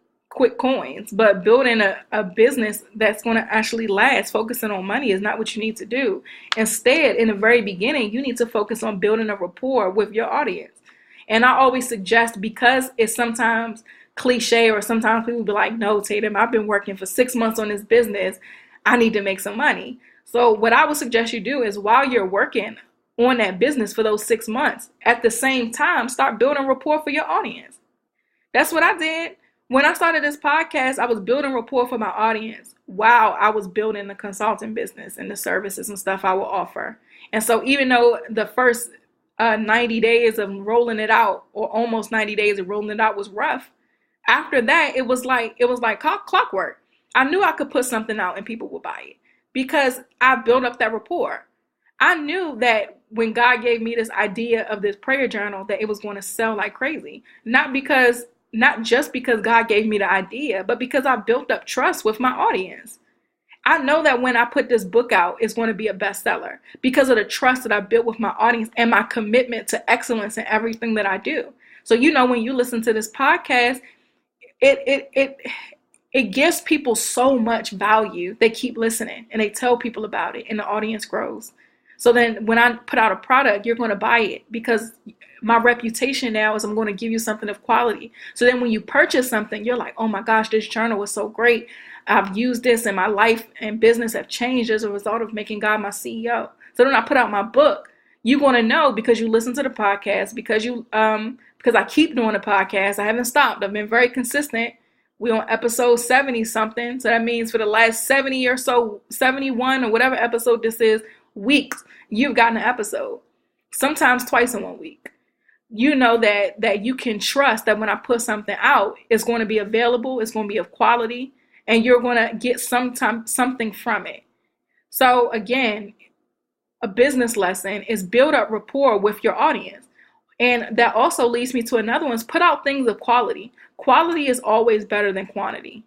coins. But building a business that's going to actually last, focusing on money is not what you need to do. Instead, in the very beginning, you need to focus on building a rapport with your audience. And I always suggest, because it's sometimes cliche, or sometimes people be like, no, Tatum, I've been working for 6 months on this business. I need to make some money. So what I would suggest you do is, while you're working on that business for those 6 months, at the same time, start building rapport for your audience. That's what I did. When I started this podcast, I was building rapport for my audience while I was building the consulting business and the services and stuff I will offer. And so even though the first 90 days of rolling it out, or almost 90 days of rolling it out, was rough, after that, it was like clockwork. I knew I could put something out and people would buy it because I built up that rapport. I knew that when God gave me this idea of this prayer journal, that it was going to sell like crazy. Not just because God gave me the idea, but because I built up trust with my audience. I know that when I put this book out, it's going to be a bestseller because of the trust that I built with my audience and my commitment to excellence in everything that I do. So, when you listen to this podcast, it gives people so much value. They keep listening and they tell people about it, and the audience grows. So then when I put out a product, you're going to buy it because my reputation now is I'm going to give you something of quality. So then when you purchase something, you're like, oh my gosh, this journal was so great. I've used this and my life and business have changed as a result of making God my CEO. So then I put out my book. You're going to know because you listen to the podcast, because I keep doing the podcast. I haven't stopped. I've been very consistent. We're on episode 70 something. So that means for the last 70 or so, 71 or whatever episode this is, weeks, you've gotten an episode, sometimes twice in 1 week. You know that you can trust that when I put something out, it's going to be available, it's going to be of quality, and you're going to get something from it. So again, a business lesson is build up rapport with your audience. And that also leads me to another one, is put out things of quality. Quality is always better than quantity.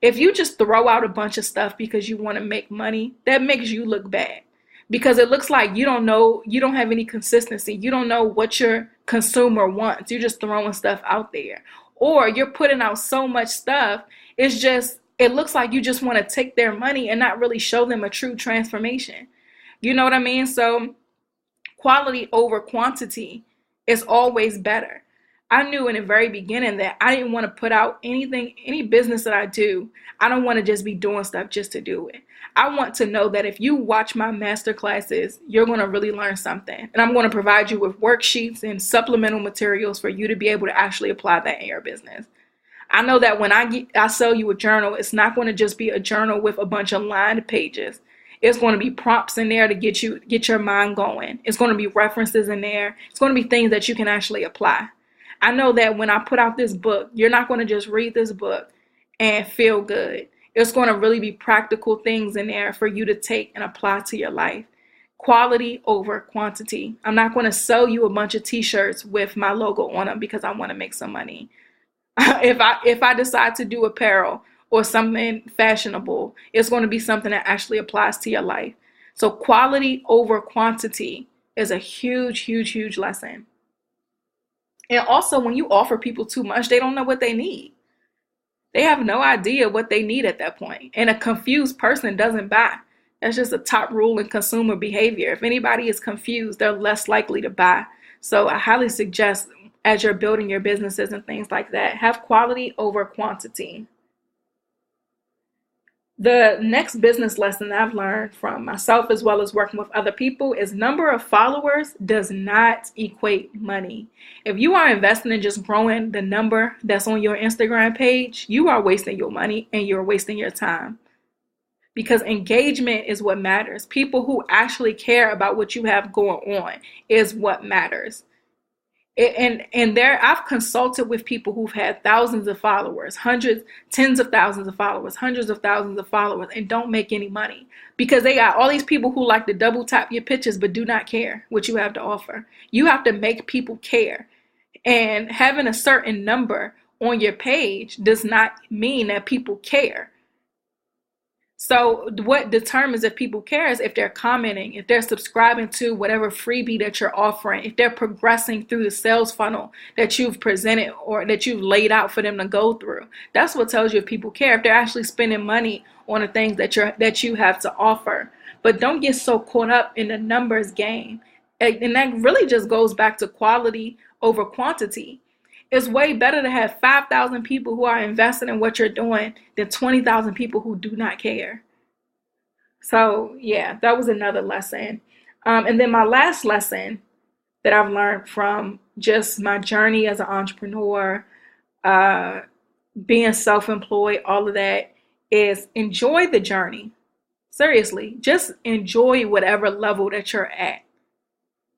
If you just throw out a bunch of stuff because you want to make money, that makes you look bad. Because it looks like you don't have any consistency. You don't know what your consumer wants. You're just throwing stuff out there. Or you're putting out so much stuff, it looks like you just want to take their money and not really show them a true transformation. You know what I mean? So quality over quantity is always better. I knew in the very beginning that I didn't want to put out any business that I do. I don't want to just be doing stuff just to do it. I want to know that if you watch my master classes, you're going to really learn something. And I'm going to provide you with worksheets and supplemental materials for you to be able to actually apply that in your business. I know that when I sell you a journal, it's not going to just be a journal with a bunch of lined pages. It's going to be prompts in there to get your mind going. It's going to be references in there. It's going to be things that you can actually apply. I know that when I put out this book, you're not going to just read this book and feel good. It's going to really be practical things in there for you to take and apply to your life. Quality over quantity. I'm not going to sell you a bunch of t-shirts with my logo on them because I want to make some money. If I decide to do apparel or something fashionable, it's going to be something that actually applies to your life. So quality over quantity is a huge, huge, huge lesson. And also, when you offer people too much, they don't know what they need. They have no idea what they need at that point. And a confused person doesn't buy. That's just a top rule in consumer behavior. If anybody is confused, they're less likely to buy. So I highly suggest, as you're building your businesses and things like that, have quality over quantity. The next business lesson I've learned from myself as well as working with other people is number of followers does not equate money. If you are investing in just growing the number that's on your Instagram page, you are wasting your money and you're wasting your time. Because engagement is what matters. People who actually care about what you have going on is what matters. I've consulted with people who've had thousands of followers, hundreds, tens of thousands of followers, hundreds of thousands of followers, and don't make any money because they got all these people who like to double tap your pictures but do not care what you have to offer. You have to make people care. And having a certain number on your page does not mean that people care. So what determines if people care is if they're commenting, if they're subscribing to whatever freebie that you're offering, if they're progressing through the sales funnel that you've presented or that you've laid out for them to go through. That's what tells you if people care, if they're actually spending money on the things that you have to offer. But don't get so caught up in the numbers game. And that really just goes back to quality over quantity. It's way better to have 5,000 people who are invested in what you're doing than 20,000 people who do not care. So yeah, that was another lesson. And then my last lesson that I've learned from just my journey as an entrepreneur, being self-employed, all of that, is enjoy the journey. Seriously, just enjoy whatever level that you're at.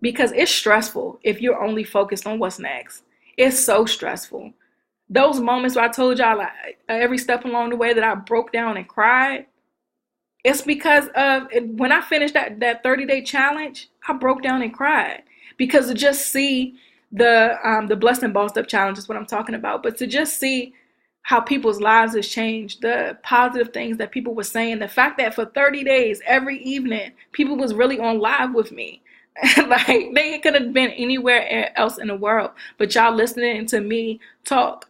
Because it's stressful if you're only focused on what's next. It's so stressful. Those moments where I told y'all like, every step along the way that I broke down and cried, it's because of when I finished that 30-day challenge, I broke down and cried. Because to just see the Blessed and Bossed Up challenge is what I'm talking about. But to just see how people's lives has changed, the positive things that people were saying, the fact that for 30 days, every evening, people was really on live with me. Like they could have been anywhere else in the world, but y'all listening to me talk,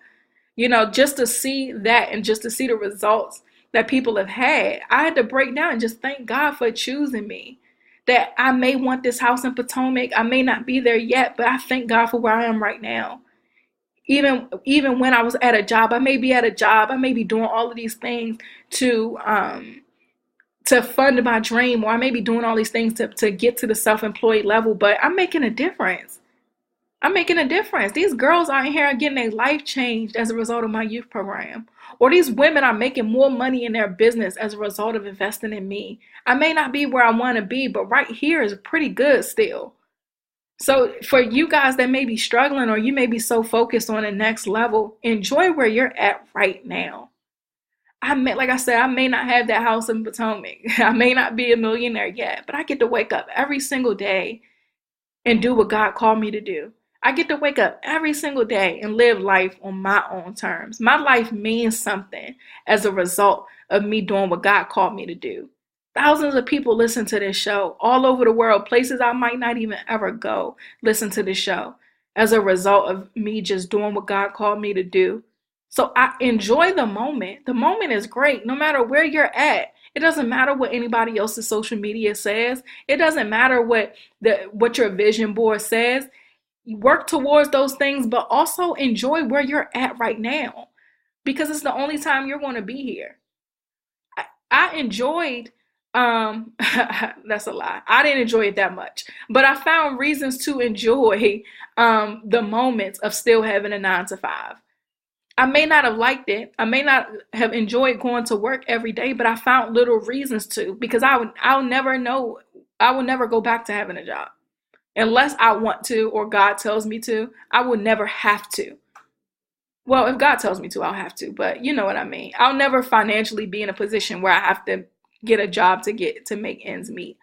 just to see that and just to see the results that people have had, I had to break down and just thank God for choosing me. That I may want this house in Potomac, I may not be there yet, but I thank God for where I am right now. Even when I was at a job, I may be at a job, I may be doing all of these things to fund my dream, or I may be doing all these things to get to the self-employed level, but I'm making a difference. I'm making a difference. These girls out here are getting their life changed as a result of my youth program. Or these women are making more money in their business as a result of investing in me. I may not be where I want to be, but right here is pretty good still. So for you guys that may be struggling, or you may be so focused on the next level, enjoy where you're at right now. Like I said, I may not have that house in Potomac. I may not be a millionaire yet, but I get to wake up every single day and do what God called me to do. I get to wake up every single day and live life on my own terms. My life means something as a result of me doing what God called me to do. Thousands of people listen to this show all over the world, places I might not even ever go, listen to this show as a result of me just doing what God called me to do. So I enjoy the moment. The moment is great, no matter where you're at. It doesn't matter what anybody else's social media says. It doesn't matter what your vision board says. You work towards those things, but also enjoy where you're at right now, because it's the only time you're going to be here. I enjoyed, that's a lie. I didn't enjoy it that much, but I found reasons to enjoy the moments of still having a 9 to 5. I may not have liked it. I may not have enjoyed going to work every day, but I found little reasons to, because I'll never know. I will never go back to having a job unless I want to, or God tells me to. I will never have to. Well, if God tells me to, I'll have to, but you know what I mean. I'll never financially be in a position where I have to get a job to make ends meet.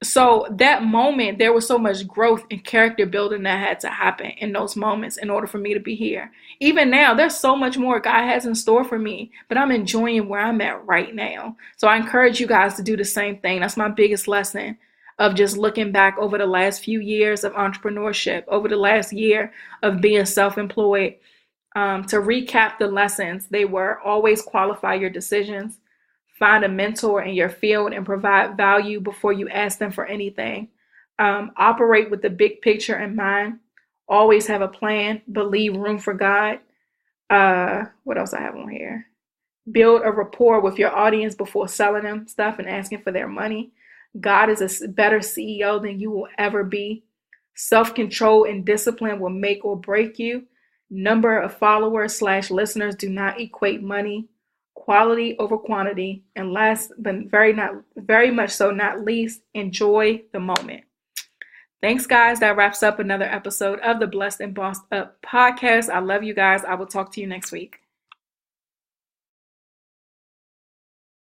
So that moment, there was so much growth and character building that had to happen in those moments in order for me to be here. Even now, there's so much more God has in store for me, but I'm enjoying where I'm at right now. So I encourage you guys to do the same thing. That's my biggest lesson of just looking back over the last few years of entrepreneurship, over the last year of being self-employed. To recap the lessons, they were: always qualify your decisions, find a mentor in your field and provide value before you ask them for anything. Operate with the big picture in mind. Always have a plan, but leave room for God. What else I have on here? Build a rapport with your audience before selling them stuff and asking for their money. God is a better CEO than you will ever be. Self-control and discipline will make or break you. Number of followers/listeners do not equate money. Quality over quantity. And last but very much so not least, enjoy the moment. Thanks, guys. That wraps up another episode of the Blessed and Bossed Up podcast. I love you guys. I will talk to you next week.